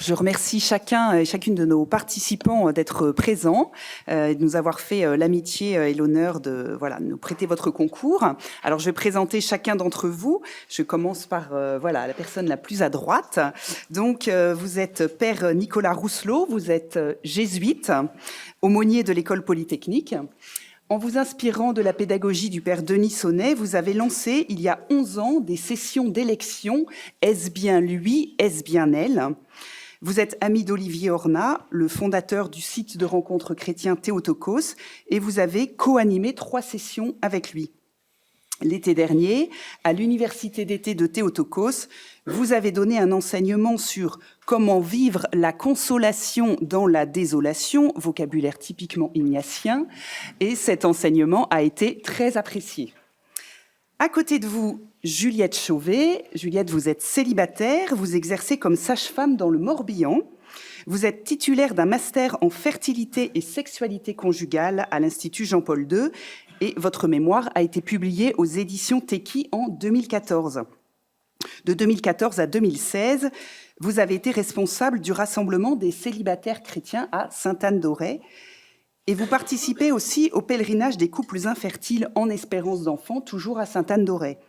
Je remercie chacun et chacune de nos participants d'être présents, de nous avoir fait l'amitié et l'honneur de nous prêter votre concours. Alors, je vais présenter chacun d'entre vous. Je commence par la personne la plus à droite. Donc, vous êtes Père Nicolas Rousselot, vous êtes jésuite, aumônier de l'école polytechnique. En vous inspirant de la pédagogie du père Denis Sonnet, vous avez lancé, il y a 11 ans, des sessions d'élection « Est-ce bien lui, est-ce bien elle ?» Vous êtes ami d'Olivier Ornat, le fondateur du site de rencontres chrétiens Théotokos, et vous avez co-animé 3 sessions avec lui. L'été dernier, à l'université d'été de Théotokos, vous avez donné un enseignement sur comment vivre la consolation dans la désolation, vocabulaire typiquement ignatien, et cet enseignement a été très apprécié. À côté de vous, Juliette Chauvet. Juliette, vous êtes célibataire, vous exercez comme sage-femme dans le Morbihan. Vous êtes titulaire d'un master en fertilité et sexualité conjugale à l'Institut Jean-Paul II et votre mémoire a été publiée aux éditions Teki en 2014. De 2014 à 2016, vous avez été responsable du rassemblement des célibataires chrétiens à Sainte-Anne-d'Auray et vous participez aussi au pèlerinage des couples infertiles en espérance d'enfants, toujours à Sainte-Anne-d'Auray.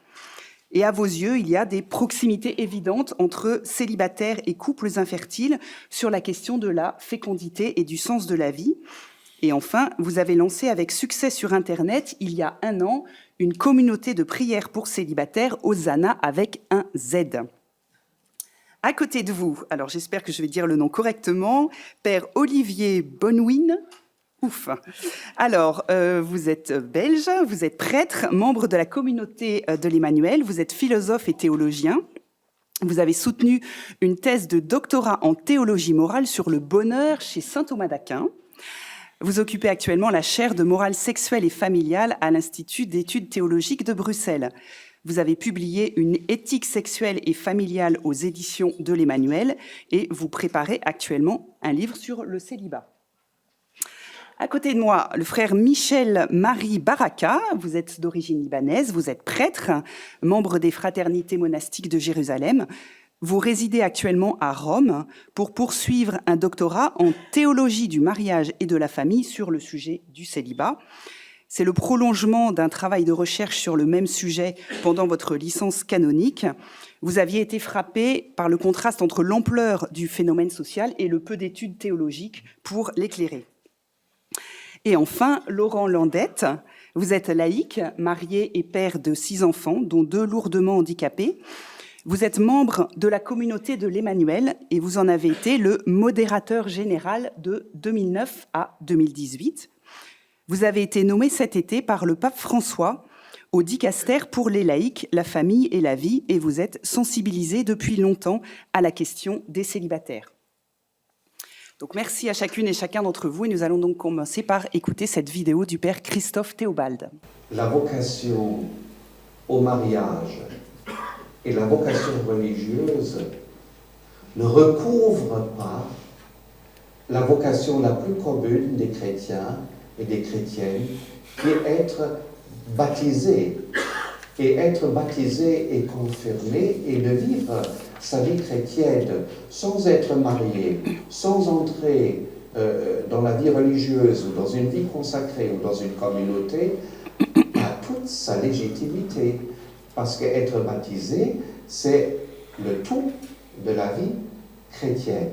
Et à vos yeux, il y a des proximités évidentes entre célibataires et couples infertiles sur la question de la fécondité et du sens de la vie. Et enfin, vous avez lancé avec succès sur Internet, il y a 1 an, une communauté de prière pour célibataires, Hosanna avec un Z. À côté de vous, alors j'espère que je vais dire le nom correctement, Père Olivier Bonwin. Ouf. Alors, vous êtes belge, vous êtes prêtre, membre de la communauté de l'Emmanuel, vous êtes philosophe et théologien. Vous avez soutenu une thèse de doctorat en théologie morale sur le bonheur chez saint Thomas d'Aquin. Vous occupez actuellement la chaire de morale sexuelle et familiale à l'Institut d'études théologiques de Bruxelles. Vous avez publié une éthique sexuelle et familiale aux éditions de l'Emmanuel et vous préparez actuellement un livre sur le célibat. À côté de moi, le frère Michel-Marie Baraka, vous êtes d'origine libanaise, vous êtes prêtre, membre des fraternités monastiques de Jérusalem. Vous résidez actuellement à Rome pour poursuivre un doctorat en théologie du mariage et de la famille sur le sujet du célibat. C'est le prolongement d'un travail de recherche sur le même sujet pendant votre licence canonique. Vous aviez été frappé par le contraste entre l'ampleur du phénomène social et le peu d'études théologiques pour l'éclairer. Et enfin, Laurent Landette, vous êtes laïc, marié et père de 6 enfants, dont 2 lourdement handicapés. Vous êtes membre de la communauté de l'Emmanuel et vous en avez été le modérateur général de 2009 à 2018. Vous avez été nommé cet été par le pape François au dicaster pour les laïcs, la famille et la vie et vous êtes sensibilisé depuis longtemps à la question des célibataires. Donc merci à chacune et chacun d'entre vous et nous allons donc commencer par écouter cette vidéo du père Christophe Théobald. La vocation au mariage et la vocation religieuse ne recouvrent pas la vocation la plus commune des chrétiens et des chrétiennes, qui est être baptisé. Et être baptisé et confirmé et de vivre sa vie chrétienne sans être marié, sans entrer dans la vie religieuse ou dans une vie consacrée ou dans une communauté, a toute sa légitimité. Parce qu'être baptisé, c'est le tout de la vie chrétienne.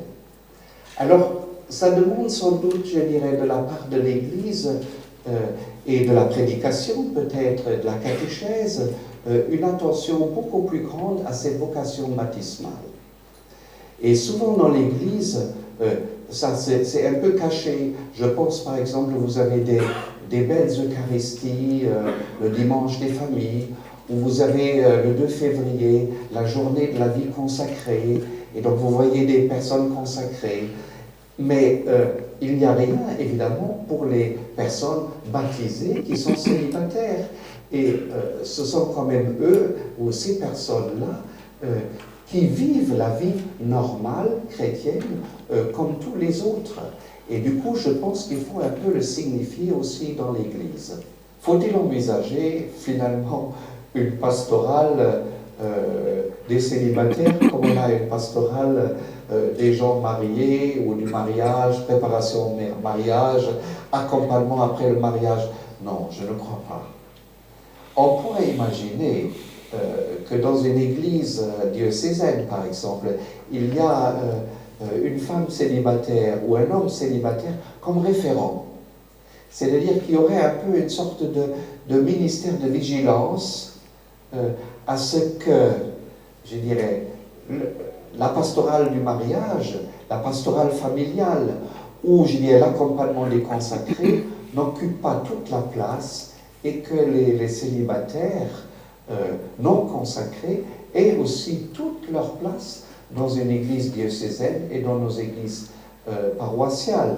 Alors, ça demande sans doute, je dirais, de la part de l'Église et de la prédication, peut-être de la catéchèse, une attention beaucoup plus grande à cette vocation baptismale. Et souvent dans l'Église, ça c'est un peu caché. Je pense par exemple, vous avez des belles Eucharisties, le dimanche des familles, où vous avez le 2 février, la journée de la vie consacrée, et donc vous voyez des personnes consacrées. Mais il n'y a rien, évidemment, pour les personnes baptisées qui sont célibataires. Et ce sont quand même eux, ou ces personnes-là, qui vivent la vie normale, chrétienne, comme tous les autres. Et du coup, je pense qu'il faut un peu le signifier aussi dans l'Église. Faut-il envisager, finalement, une pastorale des célibataires, comme on a une pastorale des gens mariés ou du mariage, préparation au mariage, accompagnement après le mariage. Non, je ne crois pas. On pourrait imaginer que dans une église diocésaine, par exemple, il y a une femme célibataire ou un homme célibataire comme référent. C'est-à-dire qu'il y aurait un peu une sorte de ministère de vigilance à ce que, je dirais, la pastorale du mariage, la pastorale familiale, ou je dirais l'accompagnement des consacrés, n'occupe pas toute la place et que les célibataires non consacrés aient aussi toute leur place dans une église diocésaine et dans nos églises paroissiales.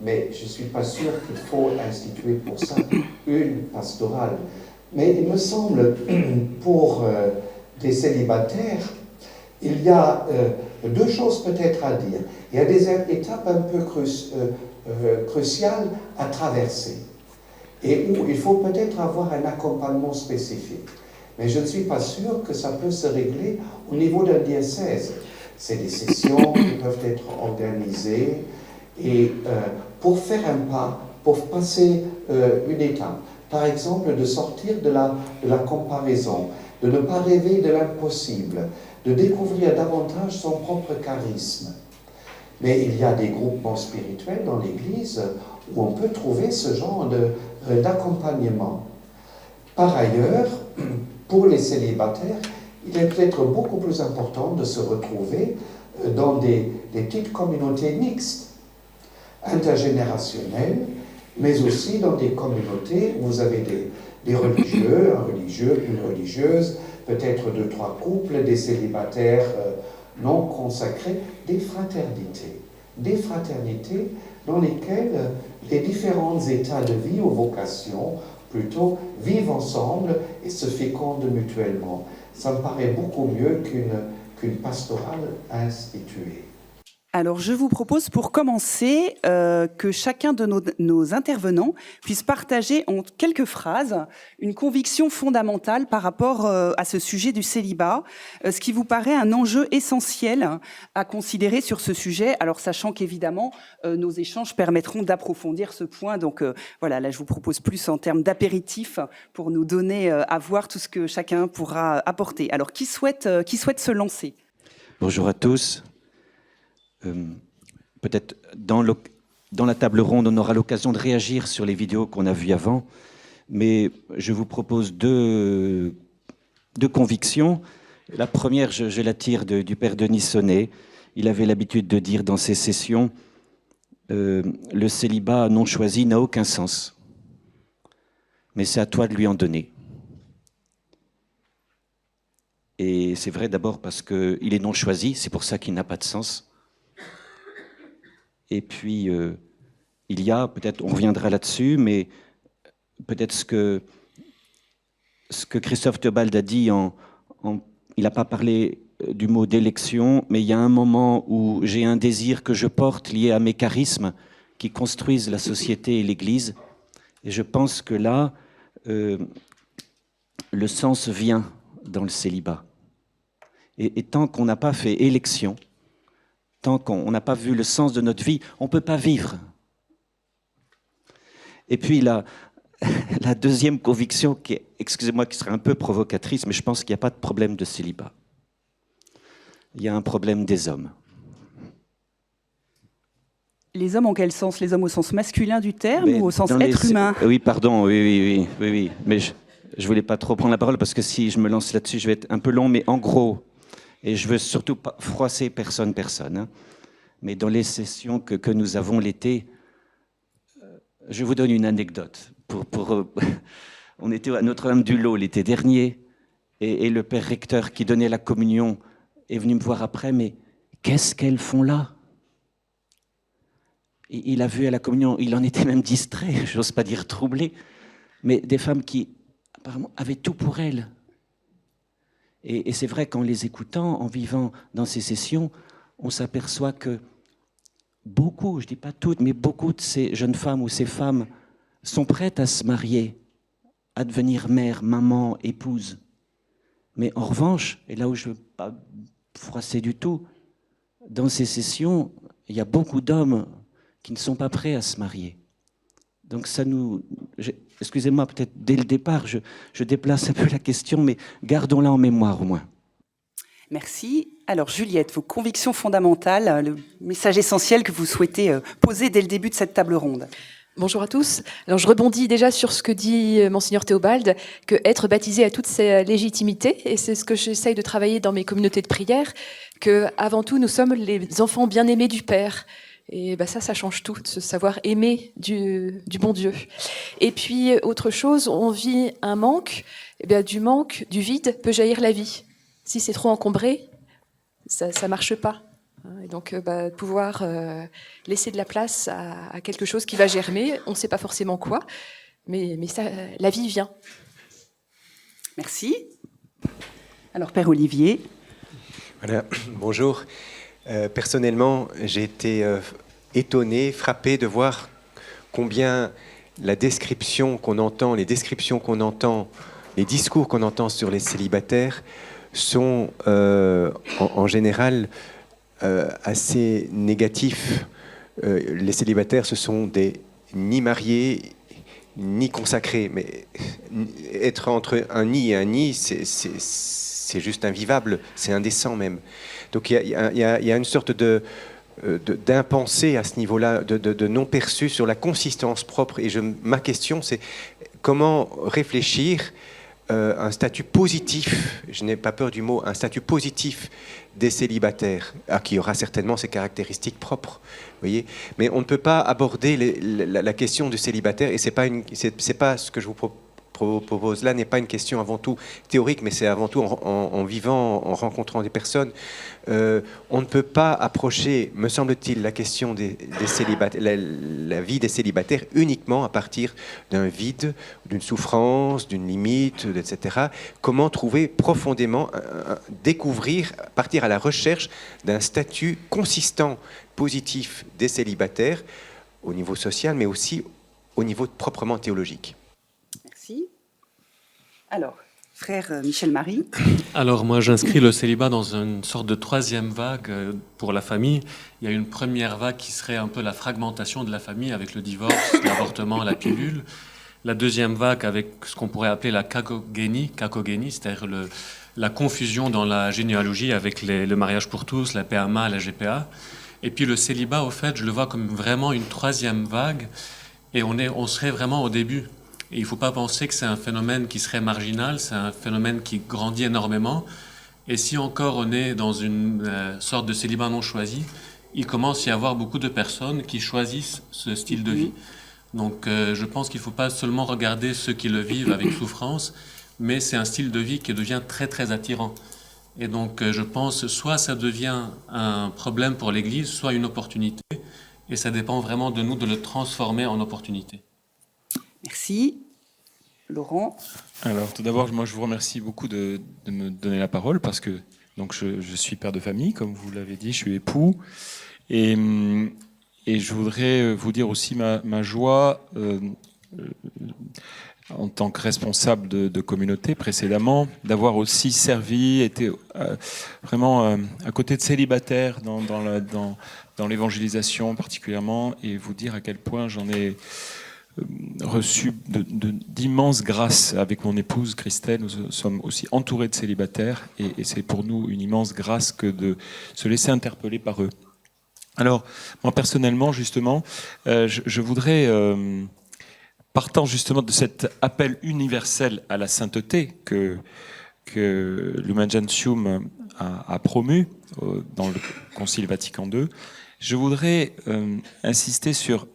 Mais je ne suis pas sûr qu'il faut instituer pour ça une pastorale. Mais il me semble, pour des célibataires, il y a deux choses peut-être à dire. Il y a des étapes un peu cruciales à traverser et où il faut peut-être avoir un accompagnement spécifique. Mais je ne suis pas sûr que ça peut se régler au niveau d'un diocèse. C'est des sessions qui peuvent être organisées et pour faire un pas, pour passer une étape, par exemple de sortir de la comparaison, de ne pas rêver de l'impossible, de découvrir davantage son propre charisme. Mais il y a des groupements spirituels dans l'Église où on peut trouver ce genre d'accompagnement. Par ailleurs, pour les célibataires, il est peut-être beaucoup plus important de se retrouver dans des petites communautés mixtes, intergénérationnelles, mais aussi dans des communautés où vous avez des religieux, un religieux, une religieuse, peut-être 2-3 couples, des célibataires non consacrés, des fraternités dans lesquelles les différents états de vie ou vocations plutôt vivent ensemble et se fécondent mutuellement. Ça me paraît beaucoup mieux qu'une pastorale instituée. Alors, je vous propose pour commencer que chacun de nos intervenants puisse partager en quelques phrases une conviction fondamentale par rapport à ce sujet du célibat, ce qui vous paraît un enjeu essentiel à considérer sur ce sujet, alors sachant qu'évidemment, nos échanges permettront d'approfondir ce point. Donc voilà, là je vous propose plus en termes d'apéritif pour nous donner à voir tout ce que chacun pourra apporter. Alors, qui souhaite se lancer ? Bonjour à tous. Peut-être dans la table ronde, on aura l'occasion de réagir sur les vidéos qu'on a vues avant, mais je vous propose deux convictions. La première, je la tire du père Denis Sonnet. Il avait l'habitude de dire dans ses sessions le célibat non choisi n'a aucun sens, mais c'est à toi de lui en donner. Et c'est vrai d'abord parce qu'il est non choisi, c'est pour ça qu'il n'a pas de sens. Et puis, il y a, peut-être, on reviendra là-dessus, mais peut-être ce que Christophe Theobald a dit, il n'a pas parlé du mot d'élection, mais il y a un moment où j'ai un désir que je porte lié à mes charismes qui construisent la société et l'Église. Et je pense que là, le sens vient dans le célibat. Et tant qu'on n'a pas fait élection, tant qu'on n'a pas vu le sens de notre vie, on ne peut pas vivre. Et puis la deuxième conviction, qui est, excusez-moi, qui serait un peu provocatrice, mais je pense qu'il n'y a pas de problème de célibat. Il y a un problème des hommes. Les hommes en quel sens ? Les hommes au sens masculin du terme ou au sens être humain ? Oui, pardon, oui. Mais je ne voulais pas trop prendre la parole parce que si je me lance là-dessus, je vais être un peu long, mais en gros, et je veux surtout pas froisser personne, hein. Mais dans les sessions que nous avons l'été, je vous donne une anecdote. On était à Notre-Dame-du-Lot l'été dernier, et le père recteur qui donnait la communion est venu me voir après, mais qu'est-ce qu'elles font là ? Il a vu à la communion, il en était même distrait, j'ose pas dire troublé, mais des femmes qui apparemment avaient tout pour elles. Et c'est vrai qu'en les écoutant, en vivant dans ces sessions, on s'aperçoit que beaucoup, je ne dis pas toutes, mais beaucoup de ces jeunes femmes ou ces femmes sont prêtes à se marier, à devenir mère, maman, épouse. Mais en revanche, et là où je ne veux pas froisser du tout, dans ces sessions, il y a beaucoup d'hommes qui ne sont pas prêts à se marier. Donc ça nous... Excusez-moi, peut-être dès le départ, je déplace un peu la question, mais gardons-la en mémoire au moins. Merci. Alors Juliette, vos convictions fondamentales, le message essentiel que vous souhaitez poser dès le début de cette table ronde. Bonjour à tous. Alors je rebondis déjà sur ce que dit Monseigneur Théobald, que être baptisé a toute sa légitimité, et c'est ce que j'essaye de travailler dans mes communautés de prière, que avant tout nous sommes les enfants bien-aimés du Père. Et ça change tout, de se savoir aimer du bon Dieu. Et puis autre chose, on vit un manque, du manque, du vide peut jaillir la vie. Si c'est trop encombré, ça marche pas. Et donc, pouvoir laisser de la place à quelque chose qui va germer, on ne sait pas forcément quoi, mais ça, la vie vient. Merci. Alors, Père Olivier. Voilà, bonjour. Personnellement, j'ai été étonné, frappé de voir combien la description qu'on entend, les descriptions qu'on entend, les discours qu'on entend sur les célibataires sont en général assez négatifs. Les célibataires, ce sont ni mariés, ni consacrés. Mais être entre un ni et un ni, c'est juste invivable, c'est indécent même. Donc il y a une sorte d'impensé à ce niveau-là, de non-perçu sur la consistance propre. Et ma question, c'est comment réfléchir un statut positif, je n'ai pas peur du mot, un statut positif des célibataires, qui aura certainement ses caractéristiques propres, voyez. Mais on ne peut pas aborder la question du célibataire, et c'est pas ce que je vous propose là, n'est pas une question avant tout théorique, mais c'est avant tout en vivant, en rencontrant des personnes. On ne peut pas approcher, me semble-t-il, la question des célibataires, la vie des célibataires uniquement à partir d'un vide, d'une souffrance, d'une limite, etc. Comment trouver profondément, découvrir, partir à la recherche d'un statut consistant, positif des célibataires au niveau social, mais aussi au niveau proprement théologique. Merci. Alors, frère Michel-Marie. Alors moi, j'inscris le célibat dans une sorte de troisième vague pour la famille. Il y a une première vague qui serait un peu la fragmentation de la famille avec le divorce, l'avortement, la pilule. La deuxième vague avec ce qu'on pourrait appeler la cacogénie, c'est-à-dire la confusion dans la généalogie avec le mariage pour tous, la PMA, la GPA. Et puis le célibat, au fait, je le vois comme vraiment une troisième vague et on serait vraiment au début. Et il ne faut pas penser que c'est un phénomène qui serait marginal, c'est un phénomène qui grandit énormément. Et si encore on est dans une sorte de célibat non choisi, il commence à y avoir beaucoup de personnes qui choisissent ce style de vie. Donc je pense qu'il ne faut pas seulement regarder ceux qui le vivent avec souffrance, mais c'est un style de vie qui devient très très attirant. Et donc je pense soit ça devient un problème pour l'Église, soit une opportunité. Et ça dépend vraiment de nous de le transformer en opportunité. Merci. Laurent. Alors, tout d'abord, moi, je vous remercie beaucoup de me donner la parole parce que donc, je suis père de famille, comme vous l'avez dit, je suis époux. Et je voudrais vous dire aussi ma joie en tant que responsable de communauté précédemment, d'avoir aussi servi, été vraiment à côté de célibataires dans l'évangélisation particulièrement, et vous dire à quel point j'en ai reçu d'immenses grâces avec mon épouse Christelle. Nous sommes aussi entourés de célibataires et c'est pour nous une immense grâce que de se laisser interpeller par eux. Alors, moi personnellement, justement, je voudrais, partant justement de cet appel universel à la sainteté que Lumen Gentium a promu dans le Concile Vatican II, je voudrais insister sur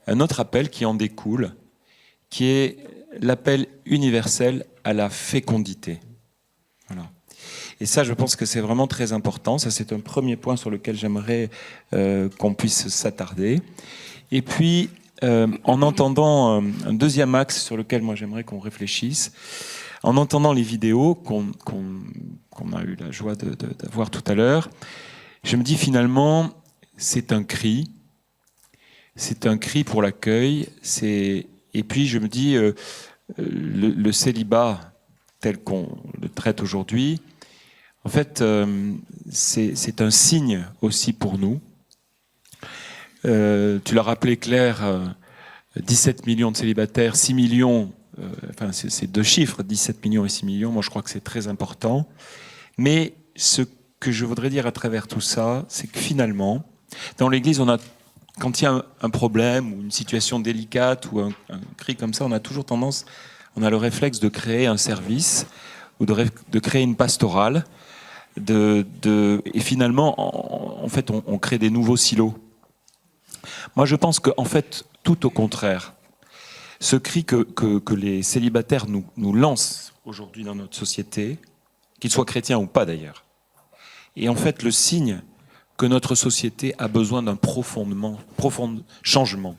un autre appel qui en découle, qui est l'appel universel à la fécondité. Voilà. Et ça, je pense que c'est vraiment très important. Ça, c'est un premier point sur lequel j'aimerais qu'on puisse s'attarder. Et puis, en entendant un deuxième axe sur lequel moi j'aimerais qu'on réfléchisse, en entendant les vidéos qu'on a eu la joie d'avoir tout à l'heure, je me dis finalement, c'est un cri. C'est un cri pour l'accueil. Et puis je me dis, le célibat tel qu'on le traite aujourd'hui, En fait, c'est un signe aussi pour nous. Tu l'as rappelé, Claire, 17 millions de célibataires, 6 millions, enfin c'est deux chiffres, 17 millions et 6 millions, moi je crois que c'est très important. Mais ce que je voudrais dire à travers tout ça, c'est que finalement, dans l'Église, quand il y a un problème ou une situation délicate ou un cri comme ça, on a toujours tendance, on a le réflexe de créer un service ou de créer une pastorale. Et finalement, en fait, on crée des nouveaux silos. Moi, je pense qu'en fait, tout au contraire, ce cri que les célibataires nous lancent aujourd'hui dans notre société, qu'ils soient chrétiens ou pas d'ailleurs, est en fait le signe que notre société a besoin d'un profond changement,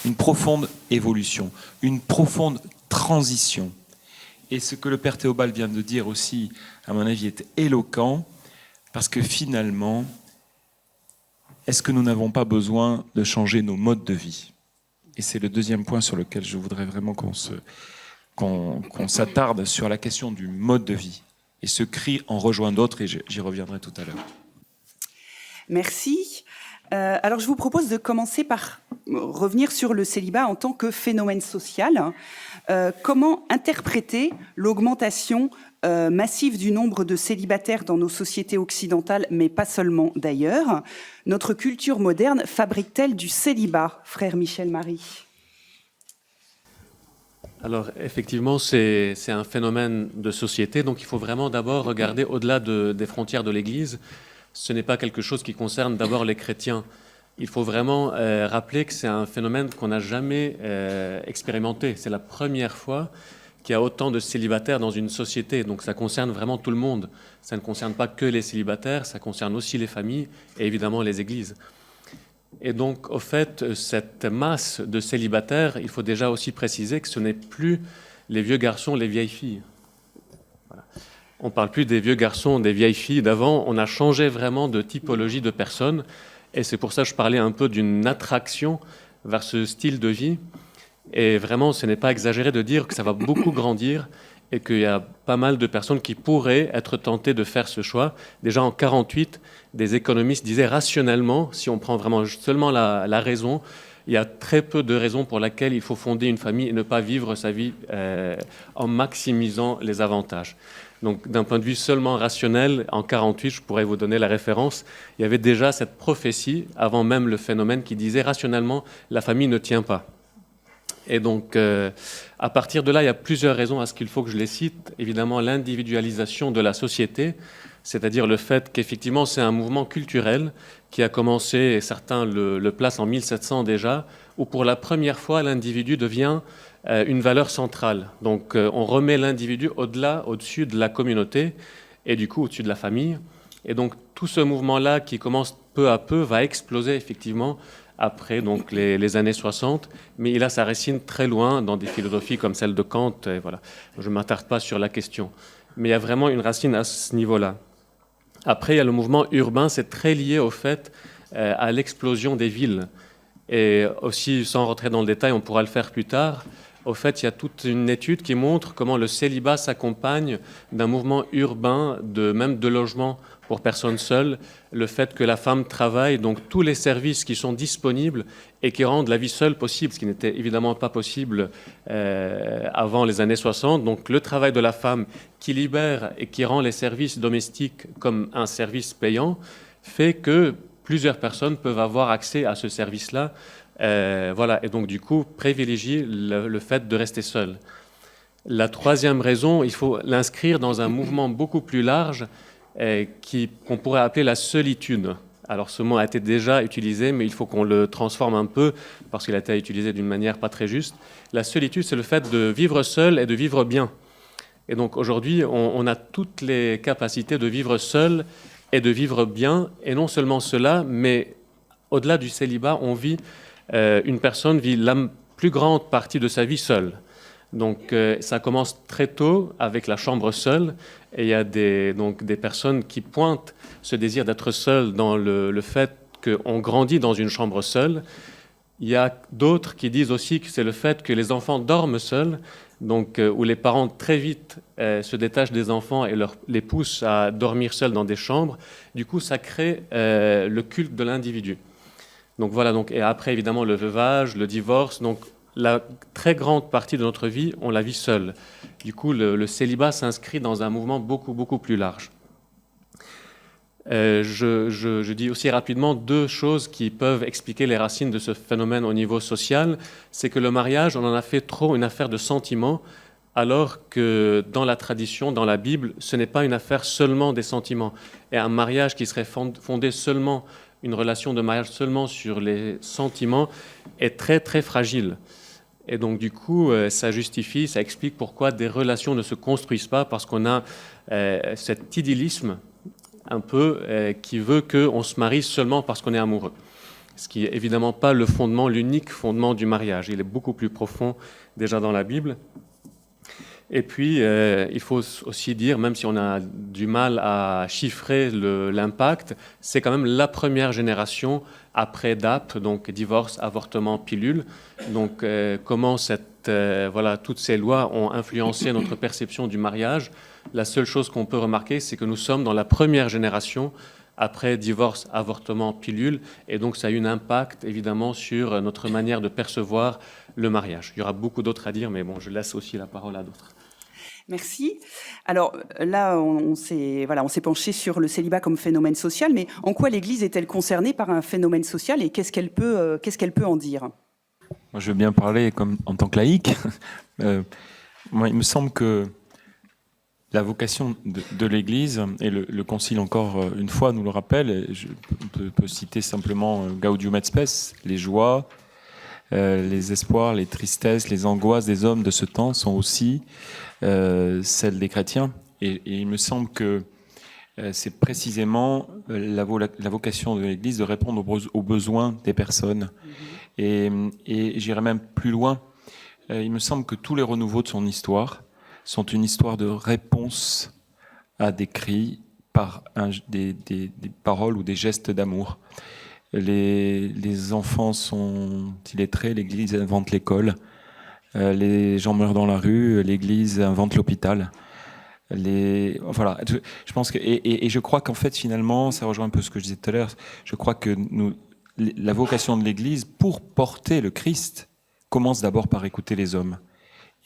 une profonde évolution, une profonde transition. Et ce que le Père Théobald vient de dire aussi, à mon avis, est éloquent, parce que finalement, est-ce que nous n'avons pas besoin de changer nos modes de vie? Et c'est le deuxième point sur lequel je voudrais vraiment qu'on s'attarde sur la question du mode de vie. Et ce cri en rejoint d'autres, et j'y reviendrai tout à l'heure. Merci. Alors, je vous propose de commencer par revenir sur le célibat en tant que phénomène social. Comment interpréter l'augmentation massive du nombre de célibataires dans nos sociétés occidentales, mais pas seulement d'ailleurs? Notre culture moderne fabrique-t-elle du célibat, frère Michel Marie? Alors, effectivement, c'est un phénomène de société, donc il faut vraiment d'abord regarder au-delà des frontières de l'Église. Ce n'est pas quelque chose qui concerne d'abord les chrétiens. Il faut vraiment rappeler que c'est un phénomène qu'on n'a jamais expérimenté. C'est la première fois qu'il y a autant de célibataires dans une société. Donc ça concerne vraiment tout le monde. Ça ne concerne pas que les célibataires, ça concerne aussi les familles et évidemment les églises. Et donc, au fait, cette masse de célibataires, il faut déjà aussi préciser que ce n'est plus les vieux garçons, les vieilles filles. Voilà. On ne parle plus des vieux garçons, des vieilles filles d'avant. On a changé vraiment de typologie de personnes. Et c'est pour ça que je parlais un peu d'une attraction vers ce style de vie. Et vraiment, ce n'est pas exagéré de dire que ça va beaucoup grandir et qu'il y a pas mal de personnes qui pourraient être tentées de faire ce choix. Déjà en 1948, des économistes disaient rationnellement, si on prend vraiment seulement la raison, il y a très peu de raisons pour lesquelles il faut fonder une famille et ne pas vivre sa vie en maximisant les avantages. Donc d'un point de vue seulement rationnel, en 1948, je pourrais vous donner la référence, il y avait déjà cette prophétie, avant même le phénomène, qui disait rationnellement, la famille ne tient pas. Et donc, à partir de là, il y a plusieurs raisons à ce qu'il faut que je les cite. Évidemment, l'individualisation de la société, c'est-à-dire le fait qu'effectivement, c'est un mouvement culturel qui a commencé, et certains le placent en 1700 déjà, où pour la première fois, l'individu devient une valeur centrale. Donc, on remet l'individu au-dessus de la communauté, et du coup, au-dessus de la famille. Et donc, tout ce mouvement-là, qui commence peu à peu, va exploser effectivement après donc les années 60, mais il a sa racine très loin dans des philosophies comme celle de Kant. Et voilà. Je ne m'attarde pas sur la question. Mais il y a vraiment une racine à ce niveau-là. Après, il y a le mouvement urbain, c'est très lié au fait à l'explosion des villes. Et aussi, sans rentrer dans le détail, on pourra le faire plus tard, au fait, il y a toute une étude qui montre comment le célibat s'accompagne d'un mouvement urbain, même de logement pour personnes seules, le fait que la femme travaille, donc tous les services qui sont disponibles et qui rendent la vie seule possible, ce qui n'était évidemment pas possible avant les années 60. Donc le travail de la femme qui libère et qui rend les services domestiques comme un service payant fait que plusieurs personnes peuvent avoir accès à ce service-là. Voilà, et donc du coup, privilégier le fait de rester seul. La troisième raison, il faut l'inscrire dans un mouvement beaucoup plus large qu'on pourrait appeler la solitude. Alors ce mot a été déjà utilisé, mais il faut qu'on le transforme un peu, parce qu'il a été utilisé d'une manière pas très juste. La solitude, c'est le fait de vivre seul et de vivre bien. Et donc aujourd'hui, on a toutes les capacités de vivre seul et de vivre bien, et non seulement cela, mais au-delà du célibat, une personne vit la plus grande partie de sa vie seule. Donc ça commence très tôt avec la chambre seule, et il y a des personnes qui pointent ce désir d'être seul dans le fait qu'on grandit dans une chambre seule. Il y a d'autres qui disent aussi que c'est le fait que les enfants dorment seuls, donc, où les parents très vite se détachent des enfants et les poussent à dormir seuls dans des chambres. Du coup, ça crée le culte de l'individu. Donc voilà, et après évidemment le veuvage, le divorce, donc la très grande partie de notre vie, on la vit seule. Du coup, le célibat s'inscrit dans un mouvement beaucoup plus large. Je dis aussi rapidement 2 choses qui peuvent expliquer les racines de ce phénomène au niveau social. C'est que le mariage, on en a fait trop une affaire de sentiments, alors que dans la tradition, dans la Bible, ce n'est pas une affaire seulement des sentiments. Et un mariage qui serait fondé seulement, une relation de mariage seulement sur les sentiments, est très fragile. Et donc du coup, ça justifie, ça explique pourquoi des relations ne se construisent pas, parce qu'on a cet idyllisme un peu qui veut qu'on se marie seulement parce qu'on est amoureux. Ce qui n'est évidemment pas le fondement, l'unique fondement du mariage. Il est beaucoup plus profond déjà dans la Bible. Et puis, il faut aussi dire, même si on a du mal à chiffrer l'impact, c'est quand même la première génération après DAP, donc divorce, avortement, pilule. Donc, comment toutes ces lois ont influencé notre perception du mariage. La seule chose qu'on peut remarquer, c'est que nous sommes dans la première génération après divorce, avortement, pilule, et donc ça a eu un impact évidemment sur notre manière de percevoir le mariage. Il y aura beaucoup d'autres à dire, mais bon, je laisse aussi la parole à d'autres. Merci. Alors là, on s'est penché sur le célibat comme phénomène social, mais en quoi l'Église est-elle concernée par un phénomène social et qu'est-ce qu'elle peut en dire? Moi, je veux bien parler en tant que laïc. Moi, il me semble que la vocation de l'Église, et le Concile encore une fois nous le rappelle, on peut citer simplement Gaudium et Spes, les joies, les espoirs, les tristesses, les angoisses des hommes de ce temps sont aussi celles des chrétiens. Et il me semble que c'est précisément la vocation de l'Église de répondre aux besoins des personnes. Et j'irai même plus loin. Il me semble que tous les renouveaux de son histoire sont une histoire de réponse à des cris par des paroles ou des gestes d'amour. Les enfants sont illettrés, l'Église invente l'école. Les gens meurent dans la rue, l'Église invente l'hôpital. Voilà, je pense que et je crois qu'en fait finalement, ça rejoint un peu ce que je disais tout à l'heure. Je crois que la vocation de l'Église pour porter le Christ commence d'abord par écouter les hommes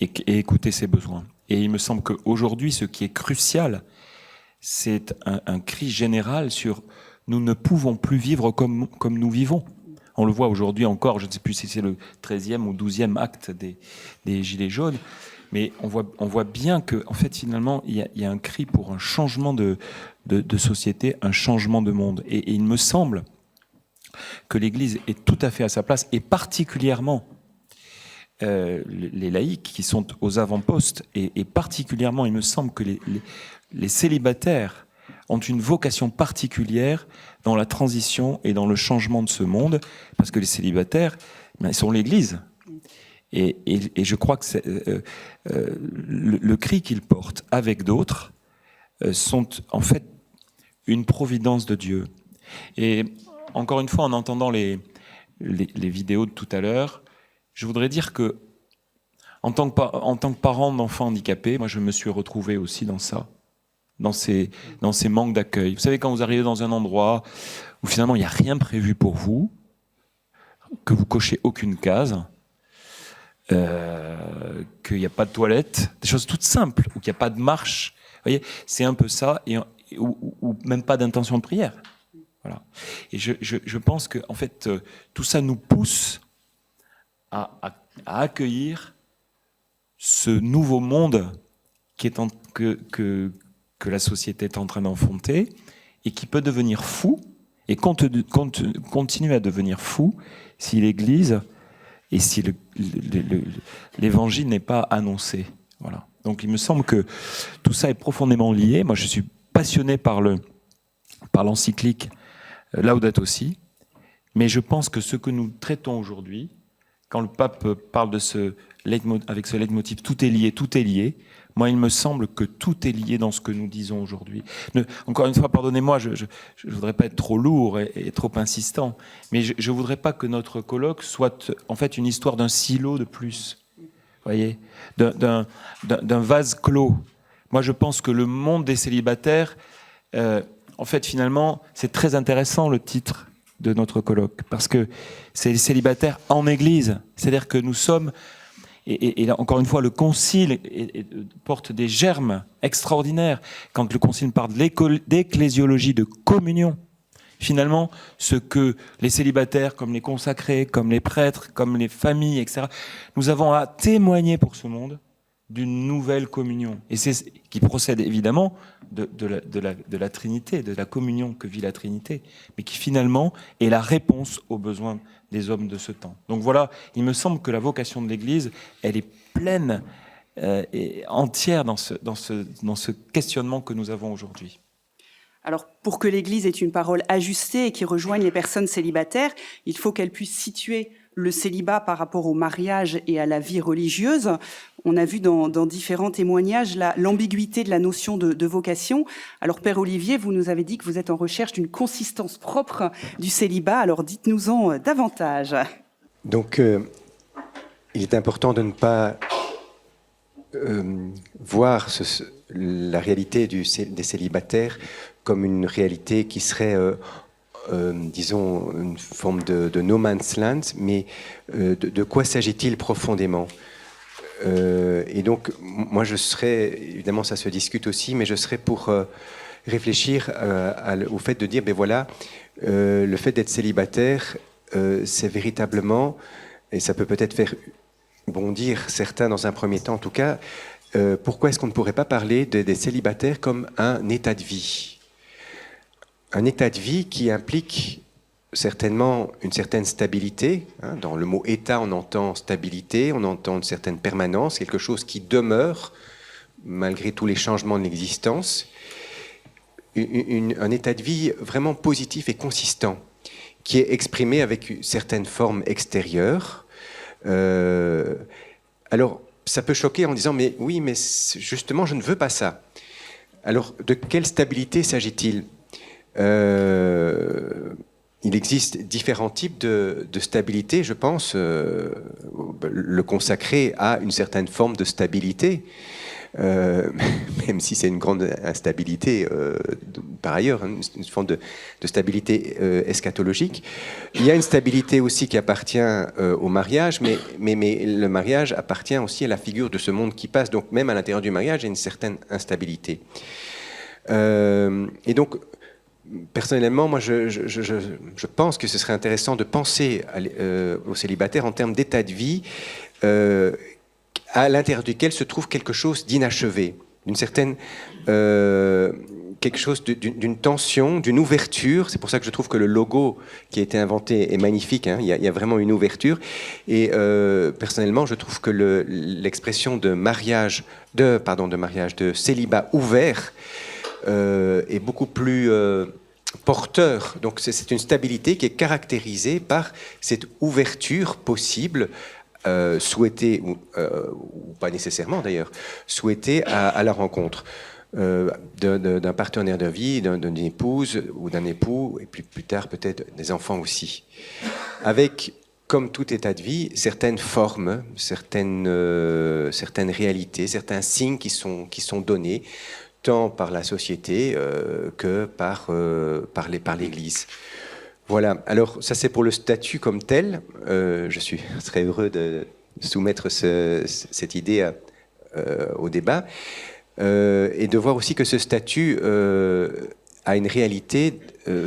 et écouter ses besoins. Et il me semble qu'aujourd'hui, ce qui est crucial, c'est un cri général sur nous ne pouvons plus vivre comme nous vivons. On le voit aujourd'hui encore, je ne sais plus si c'est le 13e ou 12e acte des Gilets jaunes, mais on voit bien que, en fait, finalement, il y a un cri pour un changement de société, un changement de monde. Et il me semble que l'Église est tout à fait à sa place, et particulièrement les laïcs qui sont aux avant-postes, et particulièrement, il me semble que les célibataires ont une vocation particulière dans la transition et dans le changement de ce monde, parce que les célibataires, ils sont l'Église. Et je crois que le cri qu'ils portent avec d'autres sont en fait une providence de Dieu. Et encore une fois, en entendant les vidéos de tout à l'heure, je voudrais dire que en tant que parent d'enfants handicapés, moi je me suis retrouvé aussi dans ça, dans ces manques d'accueil. Vous savez, quand vous arrivez dans un endroit où finalement il n'y a rien prévu pour vous, que vous cochez aucune case, qu'il n'y a pas de toilette, des choses toutes simples, ou qu'il n'y a pas de marche, vous voyez, c'est un peu ça, ou même pas d'intention de prière. Voilà. Et je pense que en fait, tout ça nous pousse à accueillir ce nouveau monde que la société est en train d'enfanter et qui peut devenir fou et continuer à devenir fou si l'Église et si l'Évangile n'est pas annoncé. Voilà. Donc il me semble que tout ça est profondément lié. Moi je suis passionné par l'encyclique Laudato Si, mais je pense que ce que nous traitons aujourd'hui, quand le pape parle avec ce leitmotiv, tout est lié, moi, il me semble que tout est lié dans ce que nous disons aujourd'hui. Encore une fois, pardonnez-moi, je ne voudrais pas être trop lourd et trop insistant, mais je ne voudrais pas que notre colloque soit en fait une histoire d'un silo de plus. voyez, d'un vase clos. Moi, je pense que le monde des célibataires, en fait, finalement, c'est très intéressant le titre de notre colloque, parce que c'est les célibataires en Église. C'est-à-dire que nous sommes, et là, encore une fois, le Concile porte des germes extraordinaires. Quand le Concile parle d'ecclésiologie, de communion, finalement, ce que les célibataires, comme les consacrés, comme les prêtres, comme les familles, etc., nous avons à témoigner pour ce monde d'une nouvelle communion. Et c'est qui procède évidemment de la Trinité, de la communion que vit la Trinité, mais qui finalement est la réponse aux besoins des hommes de ce temps. Donc voilà, il me semble que la vocation de l'Église, elle est pleine et entière dans ce questionnement que nous avons aujourd'hui. Alors, pour que l'Église ait une parole ajustée et qui rejoigne les personnes célibataires, il faut qu'elle puisse situer le célibat par rapport au mariage et à la vie religieuse. On a vu dans différents témoignages l'ambiguïté de la notion de vocation. Alors, Père Olivier, vous nous avez dit que vous êtes en recherche d'une consistance propre du célibat. Alors, dites-nous-en davantage. Donc, il est important de ne pas voir la réalité des célibataires comme une réalité qui serait, disons, une forme de no man's land, mais de quoi s'agit-il profondément ? Et donc, moi, je serais, évidemment, ça se discute aussi, mais je serais pour réfléchir au fait de dire, ben voilà, le fait d'être célibataire, c'est véritablement, et ça peut peut-être faire bondir certains dans un premier temps, en tout cas, pourquoi est-ce qu'on ne pourrait pas parler des célibataires comme un état de vie ? Un état de vie qui implique certainement une certaine stabilité. Dans le mot état, on entend stabilité, on entend une certaine permanence, quelque chose qui demeure malgré tous les changements de l'existence. Un état de vie vraiment positif et consistant, qui est exprimé avec une certaine forme extérieure. Alors, ça peut choquer en disant « mais oui, mais justement, je ne veux pas ça ». Alors, de quelle stabilité s'agit-il ? Il existe différents types de stabilité, je pense. Le consacré a une certaine forme de stabilité, même si c'est une grande instabilité par ailleurs, une forme de stabilité eschatologique. Il y a une stabilité aussi qui appartient au mariage, mais le mariage appartient aussi à la figure de ce monde qui passe. Donc même à l'intérieur du mariage, il y a une certaine instabilité. Et donc, personnellement, moi, je pense que ce serait intéressant de penser aux célibataires en termes d'état de vie à l'intérieur duquel se trouve quelque chose d'inachevé, d'une certaine quelque chose d'une tension, d'une ouverture. C'est pour ça que je trouve que le logo qui a été inventé est magnifique. Hein. Il y a vraiment une ouverture. Et personnellement, je trouve que l'expression de célibat ouvert est beaucoup plus porteur. Donc c'est une stabilité qui est caractérisée par cette ouverture possible, souhaitée ou pas nécessairement d'ailleurs, souhaitée à la rencontre d'un partenaire de vie, d'une épouse ou d'un époux, et plus tard peut-être des enfants aussi. Avec, comme tout état de vie, certaines formes, certaines réalités, certains signes qui sont donnés, tant par la société que par l'Église. Voilà, alors ça c'est pour le statut comme tel. Je suis très heureux de soumettre cette idée au débat et de voir aussi que ce statut a une réalité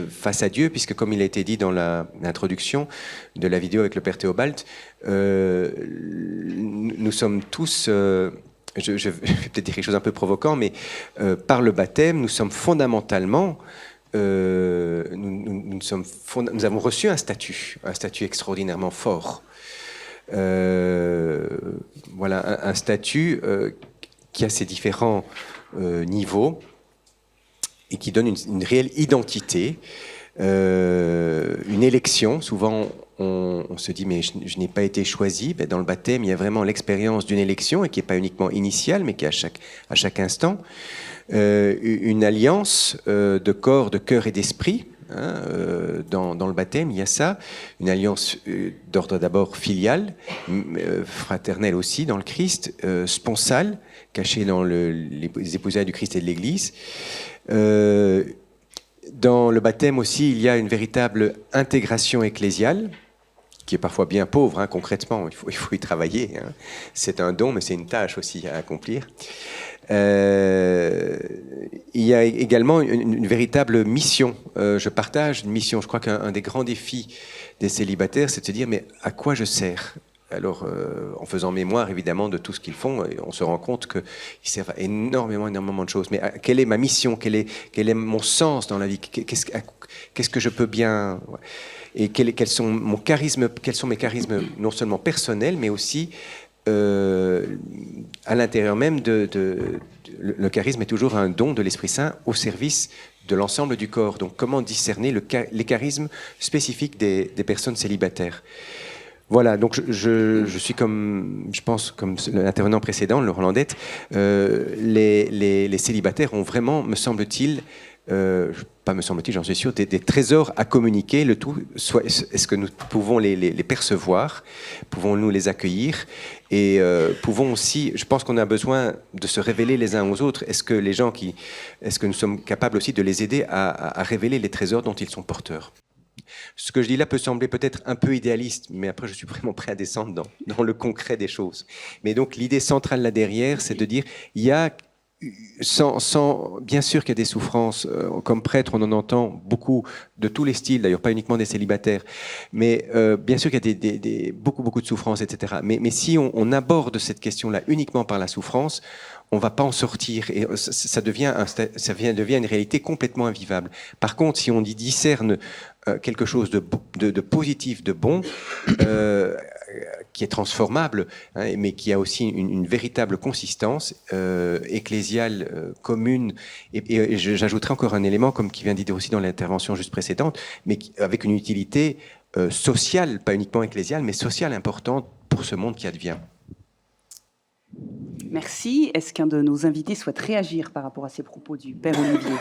face à Dieu, puisque comme il a été dit dans l'introduction de la vidéo avec le Père Théobald, nous sommes tous... je vais peut-être dire quelque chose un peu provoquant, mais par le baptême, nous sommes fondamentalement, nous avons reçu un statut extraordinairement fort. Voilà, un statut qui a ses différents niveaux et qui donne une réelle identité, une élection. Souvent, on se dit, mais je n'ai pas été choisi. Dans le baptême, il y a vraiment l'expérience d'une élection, et qui n'est pas uniquement initiale, mais qui est à chaque instant. Une alliance de corps, de cœur et d'esprit, hein, dans le baptême, il y a ça, une alliance d'ordre d'abord filial, fraternelle aussi dans le Christ, sponsale, cachée dans les épousailles du Christ et de l'Église. Dans le baptême aussi, il y a une véritable intégration ecclésiale, qui est parfois bien pauvre, hein, concrètement, il faut y travailler. Hein. C'est un don, mais c'est une tâche aussi à accomplir. Il y a également une véritable mission. Je partage une mission. Je crois qu'un des grands défis des célibataires, c'est de se dire, mais à quoi je sers ? Alors, en faisant mémoire, évidemment, de tout ce qu'ils font, on se rend compte qu'ils servent à énormément de choses. Mais quelle est ma mission ? Quel est mon sens dans la vie ? Qu'est-ce que je peux bien... Et quels sont mes charismes, non seulement personnels, mais aussi à l'intérieur même le charisme est toujours un don de l'Esprit Saint au service de l'ensemble du corps. Donc, comment discerner les charismes spécifiques des personnes célibataires ? Voilà, donc je suis je pense, comme l'intervenant précédent, Laurent Landette, les célibataires ont vraiment, me semble-t-il, j'en suis sûr, des trésors à communiquer. Le tout, est-ce que nous pouvons les percevoir, pouvons-nous les accueillir, et pouvons aussi, je pense qu'on a besoin de se révéler les uns aux autres. Est-ce que nous sommes capables aussi de les aider à révéler les trésors dont ils sont porteurs ? Ce que je dis là peut sembler peut-être un peu idéaliste, mais après je suis vraiment prêt à descendre dans le concret des choses. Mais donc l'idée centrale là derrière, c'est de dire, il y a bien sûr qu'il y a des souffrances. Comme prêtre, on en entend beaucoup de tous les styles, d'ailleurs pas uniquement des célibataires, mais bien sûr qu'il y a beaucoup de souffrances, etc. Mais si on aborde cette question-là uniquement par la souffrance, on ne va pas en sortir, et ça devient une réalité complètement invivable. Par contre, si on y discerne quelque chose de positif, de bon, qui est transformable, hein, mais qui a aussi une véritable consistance ecclésiale, commune, et j'ajouterai encore un élément, comme qui vient d'être aussi dans l'intervention juste précédente, mais avec une utilité sociale, pas uniquement ecclésiale, mais sociale importante pour ce monde qui advient. Merci. Est-ce qu'un de nos invités souhaite réagir par rapport à ces propos du Père Olivier ?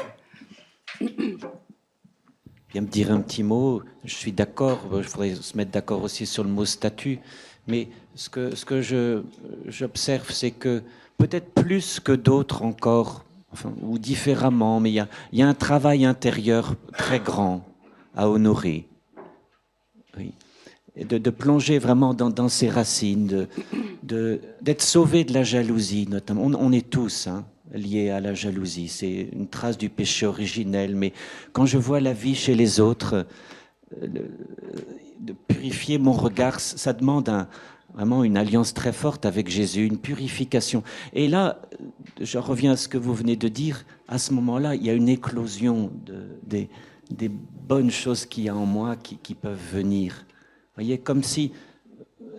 Bien me dire un petit mot. Je suis d'accord. Il faudrait se mettre d'accord aussi sur le mot statut. Mais ce que j'observe, c'est que peut-être plus que d'autres encore, enfin, ou différemment, mais il y a un travail intérieur très grand à honorer. Oui. Et de plonger vraiment dans ses racines, d'être sauvé de la jalousie, notamment. On est tous liés à la jalousie. C'est une trace du péché originel. Mais quand je vois la vie chez les autres, de purifier mon regard, ça demande vraiment une alliance très forte avec Jésus, une purification. Et là, je reviens à ce que vous venez de dire. À ce moment-là, il y a une éclosion des bonnes choses qu'il y a en moi qui peuvent venir. Vous voyez, comme si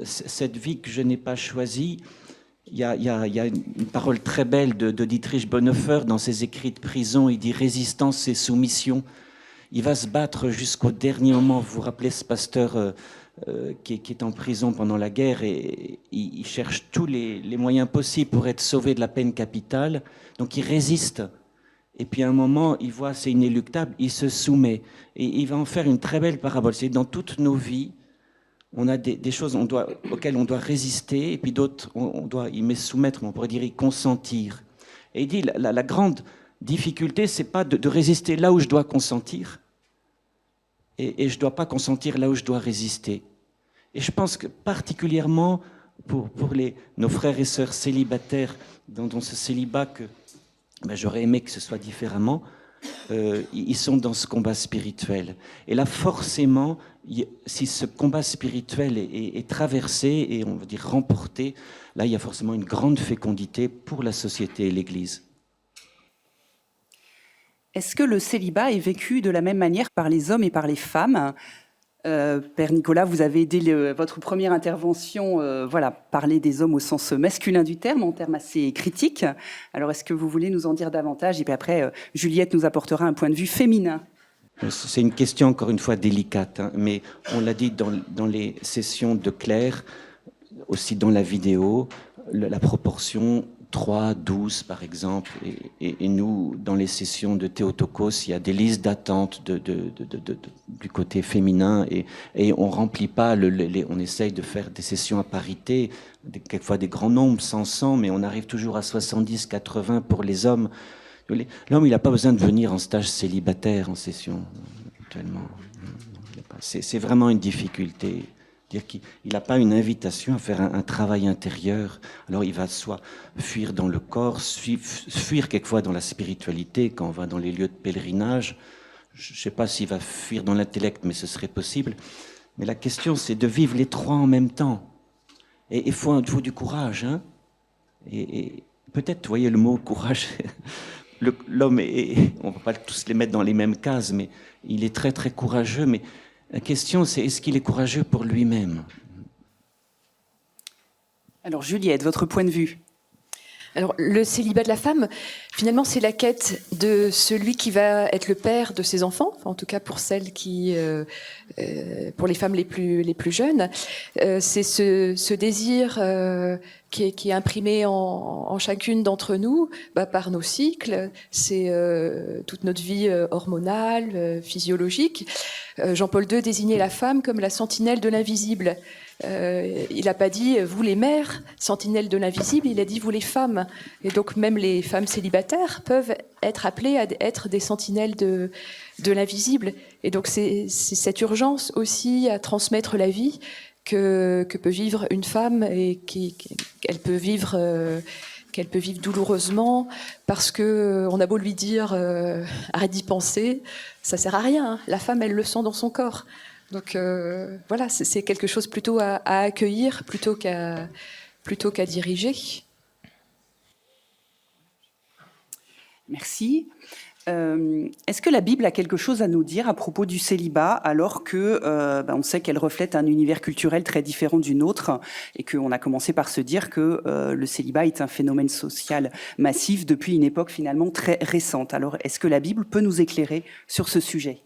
cette vie que je n'ai pas choisie, il y a une parole très belle de Dietrich Bonhoeffer dans ses écrits de prison. Il dit « Résistance et soumission ». Il va se battre jusqu'au dernier moment. Vous vous rappelez ce pasteur qui est en prison pendant la guerre et il cherche tous les moyens possibles pour être sauvé de la peine capitale. Donc il résiste. Et puis à un moment, il voit c'est inéluctable, il se soumet. Et il va en faire une très belle parabole. C'est dans toutes nos vies, on a des choses auxquelles on doit résister, et puis d'autres, on doit y soumettre, mais on pourrait dire y consentir. Et il dit, la grande difficulté, c'est pas de résister là où je dois consentir, et je dois pas consentir là où je dois résister. Et je pense que particulièrement pour nos frères et sœurs célibataires, dans ce célibat que j'aurais aimé que ce soit différemment, ils sont dans ce combat spirituel. Et là, forcément, si ce combat spirituel est traversé et on va dire remporté, là, il y a forcément une grande fécondité pour la société et l'Église. Est-ce que le célibat est vécu de la même manière par les hommes et par les femmes ? Père Nicolas, vous avez, dès votre première intervention, parlé des hommes au sens masculin du terme, en termes assez critiques. Alors, est-ce que vous voulez nous en dire davantage ? Et puis après, Juliette nous apportera un point de vue féminin. C'est une question, encore une fois, délicate, mais on l'a dit dans les sessions de Claire, aussi dans la vidéo, la proportion 3, 12 par exemple. Et nous, dans les sessions de Théotokos, il y a des listes d'attente du côté féminin et on remplit pas, on essaye de faire des sessions à parité, quelquefois des grands nombres, 100, mais on arrive toujours à 70, 80 pour les hommes. L'homme, il n'a pas besoin de venir en stage célibataire en session, actuellement. C'est vraiment une difficulté. Dire qu'il n'a pas une invitation à faire un travail intérieur. Alors il va soit fuir dans le corps, fuir quelquefois dans la spiritualité quand on va dans les lieux de pèlerinage. Je ne sais pas s'il va fuir dans l'intellect, mais ce serait possible. Mais la question, c'est de vivre les trois en même temps. Et il faut du courage. Hein, et peut-être, vous voyez le mot courage, l'homme, on ne va pas tous les mettre dans les mêmes cases, mais il est très très courageux. Mais la question, c'est est-ce qu'il est courageux pour lui-même? Alors Juliette, votre point de vue? Alors, le célibat de la femme, finalement, c'est la quête de celui qui va être le père de ses enfants, en tout cas pour celles qui, pour les femmes les plus jeunes. C'est ce désir qui est imprimé en chacune d'entre nous, par nos cycles. C'est toute notre vie hormonale, physiologique. Jean-Paul II désignait la femme comme la sentinelle de l'invisible. Il n'a pas dit vous les mères, sentinelles de l'invisible, il a dit vous les femmes. Et donc même les femmes célibataires peuvent être appelées à être des sentinelles de l'invisible. Et donc c'est cette urgence aussi à transmettre la vie que peut vivre une femme et qu'elle peut vivre douloureusement parce que on a beau lui dire arrête d'y penser, ça sert à rien. Hein. La femme, elle le sent dans son corps. Donc voilà, c'est quelque chose plutôt à accueillir plutôt qu'à diriger. Merci. Est-ce que la Bible a quelque chose à nous dire à propos du célibat, alors que on sait qu'elle reflète un univers culturel très différent du nôtre et qu'on a commencé par se dire que le célibat est un phénomène social massif depuis une époque finalement très récente. Alors, est-ce que la Bible peut nous éclairer sur ce sujet ?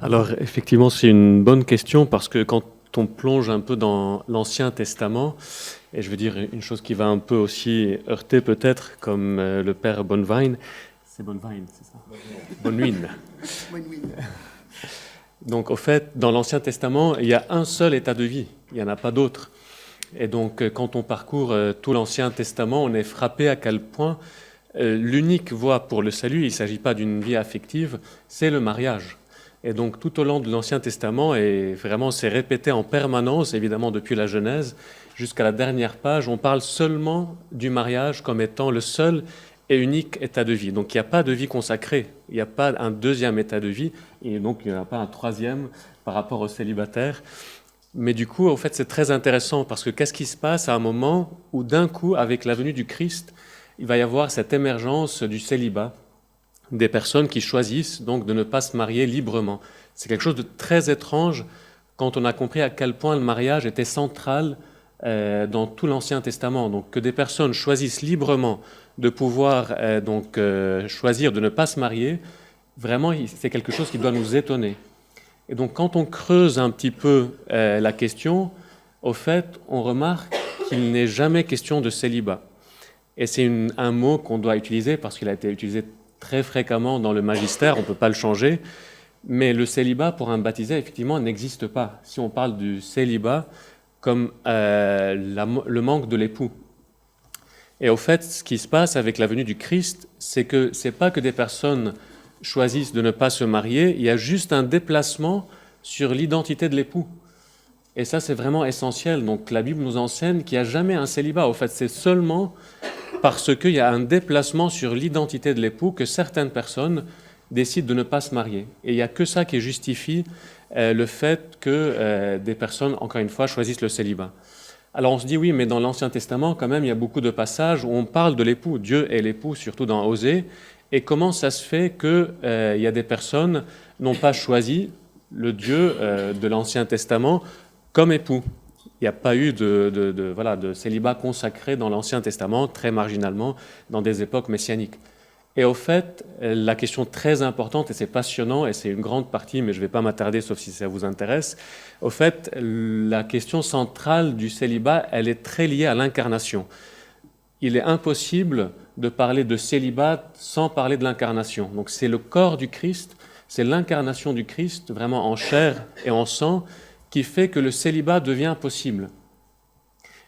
Alors effectivement, c'est une bonne question parce que quand on plonge un peu dans l'Ancien Testament, et je veux dire une chose qui va un peu aussi heurter peut-être, comme le père Bonnevine, c'est Bonnevine, c'est ça ? Bonnevine. Donc au fait, dans l'Ancien Testament, il y a un seul état de vie, il n'y en a pas d'autre. Et donc quand on parcourt tout l'Ancien Testament, on est frappé à quel point l'unique voie pour le salut, il ne s'agit pas d'une vie affective, c'est le mariage. Et donc tout au long de l'Ancien Testament, et vraiment c'est répété en permanence, évidemment depuis la Genèse, jusqu'à la dernière page, on parle seulement du mariage comme étant le seul et unique état de vie. Donc il n'y a pas de vie consacrée, il n'y a pas un deuxième état de vie, et donc il n'y en a pas un troisième par rapport au célibataire. Mais du coup, en fait, c'est très intéressant, parce que qu'est-ce qui se passe à un moment où d'un coup, avec la venue du Christ, il va y avoir cette émergence du célibat, des personnes qui choisissent donc de ne pas se marier librement. C'est quelque chose de très étrange quand on a compris à quel point le mariage était central dans tout l'Ancien Testament. Donc que des personnes choisissent librement de pouvoir choisir de ne pas se marier, vraiment c'est quelque chose qui doit nous étonner. Et donc quand on creuse un petit peu la question, au fait, on remarque qu'il n'est jamais question de célibat. Et c'est un mot qu'on doit utiliser parce qu'il a été utilisé très fréquemment dans le magistère, on ne peut pas le changer, mais le célibat pour un baptisé, effectivement, n'existe pas. Si on parle du célibat comme le manque de l'époux. Et au fait, ce qui se passe avec la venue du Christ, c'est que ce n'est pas que des personnes choisissent de ne pas se marier, il y a juste un déplacement sur l'identité de l'époux. Et ça, c'est vraiment essentiel. Donc la Bible nous enseigne qu'il n'y a jamais un célibat. Au fait, c'est seulement parce qu'il y a un déplacement sur l'identité de l'époux que certaines personnes décident de ne pas se marier. Et il n'y a que ça qui justifie le fait que des personnes, encore une fois, choisissent le célibat. Alors on se dit oui, mais dans l'Ancien Testament, quand même, il y a beaucoup de passages où on parle de l'époux. Dieu est l'époux, surtout dans Osée. Et comment ça se fait qu'il y a des personnes qui n'ont pas choisi le Dieu de l'Ancien Testament comme époux? Il n'y a pas eu de célibat consacré dans l'Ancien Testament, très marginalement, dans des époques messianiques. Et au fait, la question très importante, et c'est passionnant, et c'est une grande partie, mais je ne vais pas m'attarder, sauf si ça vous intéresse, au fait, la question centrale du célibat, elle est très liée à l'incarnation. il est impossible de parler de célibat sans parler de l'incarnation. Donc c'est le corps du Christ, c'est l'incarnation du Christ, vraiment en chair et en sang, qui fait que le célibat devient possible.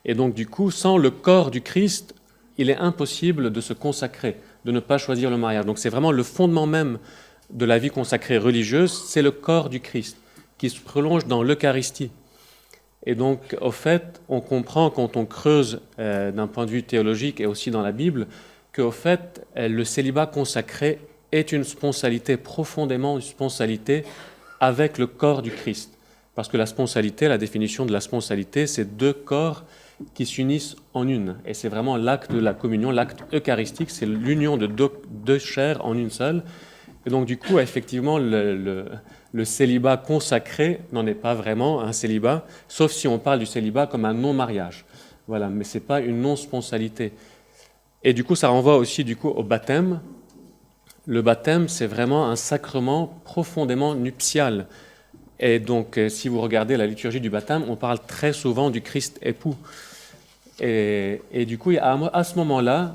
Et donc du coup, sans le corps du Christ, il est impossible de se consacrer, de ne pas choisir le mariage. Donc c'est vraiment le fondement même de la vie consacrée religieuse, c'est le corps du Christ, qui se prolonge dans l'Eucharistie. Et donc, au fait, on comprend quand on creuse d'un point de vue théologique et aussi dans la Bible, qu'au fait, le célibat consacré est une sponsalité, profondément une sponsalité avec le corps du Christ. Parce que la sponsalité, la définition de la sponsalité, c'est deux corps qui s'unissent en une. Et c'est vraiment l'acte de la communion, l'acte eucharistique, c'est l'union de deux chairs en une seule. Et donc, du coup, effectivement, le célibat consacré n'en est pas vraiment un célibat, sauf si on parle du célibat comme un non-mariage. Voilà, mais ce n'est pas une non-sponsalité. Et du coup, ça renvoie aussi du coup, au baptême. Le baptême, c'est vraiment un sacrement profondément nuptial. Et donc, si vous regardez la liturgie du baptême, on parle très souvent du Christ époux. Et du coup, à ce moment-là,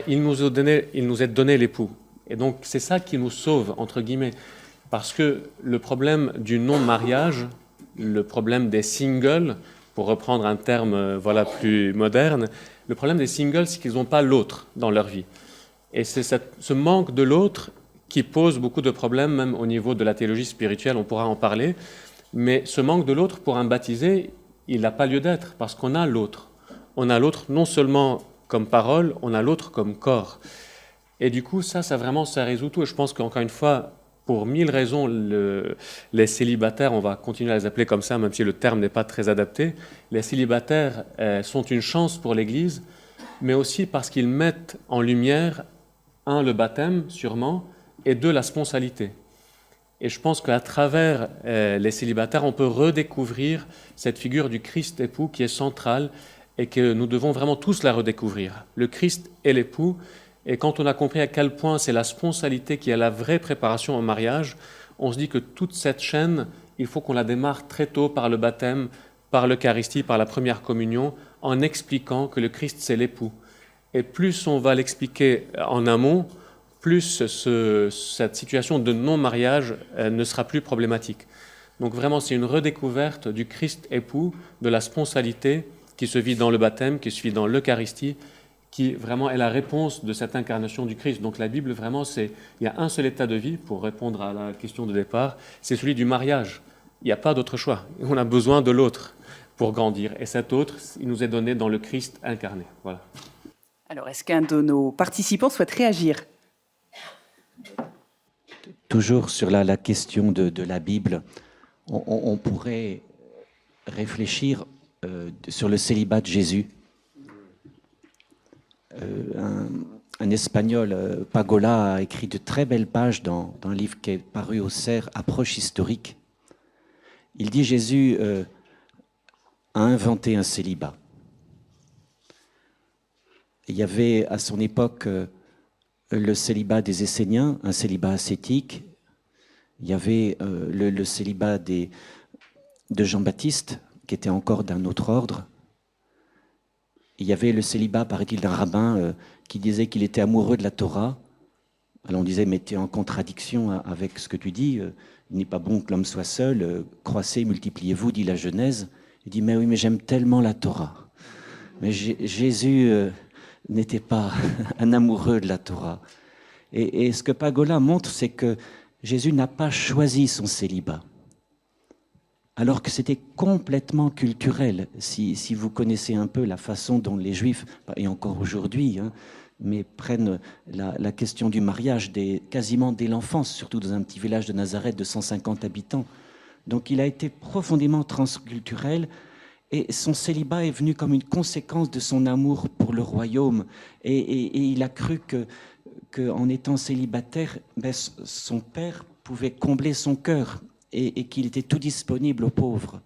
il nous est donné l'époux. Et donc, c'est ça qui nous sauve, entre guillemets. Parce que le problème du non-mariage, le problème des singles, pour reprendre un terme plus moderne, le problème des singles, c'est qu'ils n'ont pas l'autre dans leur vie. Et c'est ce manque de l'autre qui pose beaucoup de problèmes, même au niveau de la théologie spirituelle, on pourra en parler. Mais ce manque de l'autre, pour un baptisé, il n'a pas lieu d'être, parce qu'on a l'autre. On a l'autre non seulement comme parole, on a l'autre comme corps. Et du coup, ça résout tout. Et je pense qu'encore une fois, pour 1000 raisons, les célibataires, on va continuer à les appeler comme ça, même si le terme n'est pas très adapté, les célibataires sont une chance pour l'Église, mais aussi parce qu'ils mettent en lumière, un, le baptême, sûrement, et deux, la sponsalité. Et je pense qu'à travers les célibataires, on peut redécouvrir cette figure du Christ époux qui est centrale et que nous devons vraiment tous la redécouvrir. Le Christ est l'époux. Et quand on a compris à quel point c'est la sponsalité qui est la vraie préparation au mariage, on se dit que toute cette chaîne, il faut qu'on la démarre très tôt par le baptême, par l'Eucharistie, par la première communion, en expliquant que le Christ, c'est l'époux. Et plus on va l'expliquer en amont, plus cette situation de non-mariage ne sera plus problématique. Donc vraiment, c'est une redécouverte du Christ époux, de la sponsalité qui se vit dans le baptême, qui se vit dans l'Eucharistie, qui vraiment est la réponse de cette incarnation du Christ. Donc la Bible, vraiment, il y a un seul état de vie, pour répondre à la question de départ, c'est celui du mariage. Il n'y a pas d'autre choix. On a besoin de l'autre pour grandir. Et cet autre, il nous est donné dans le Christ incarné. Voilà. Alors, est-ce qu'un de nos participants souhaite réagir ? Toujours sur la question de la Bible, on pourrait réfléchir sur le célibat de Jésus. Un Espagnol, Pagola, a écrit de très belles pages dans un livre qui est paru au CERF, Approche historique. Il dit Jésus a inventé un célibat. Il y avait à son époque le célibat des Esséniens, un célibat ascétique. Il y avait le célibat de Jean-Baptiste, qui était encore d'un autre ordre. Il y avait le célibat, paraît-il, d'un rabbin qui disait qu'il était amoureux de la Torah. Alors on disait, mais tu es en contradiction avec ce que tu dis. Il n'est pas bon que l'homme soit seul. Croissez, multipliez-vous, dit la Genèse. Il dit, mais oui, mais j'aime tellement la Torah. Mais Jésus n'était pas un amoureux de la Torah. Et ce que Pagola montre, c'est que Jésus n'a pas choisi son célibat. Alors que c'était complètement culturel. Si vous connaissez un peu la façon dont les Juifs, et encore aujourd'hui, mais prennent la question du mariage quasiment dès l'enfance, surtout dans un petit village de Nazareth de 150 habitants. Donc il a été profondément transculturel et son célibat est venu comme une conséquence de son amour pour le royaume. Et il a cru qu'en étant célibataire, son père pouvait combler son cœur. Et qu'il était tout disponible aux pauvres.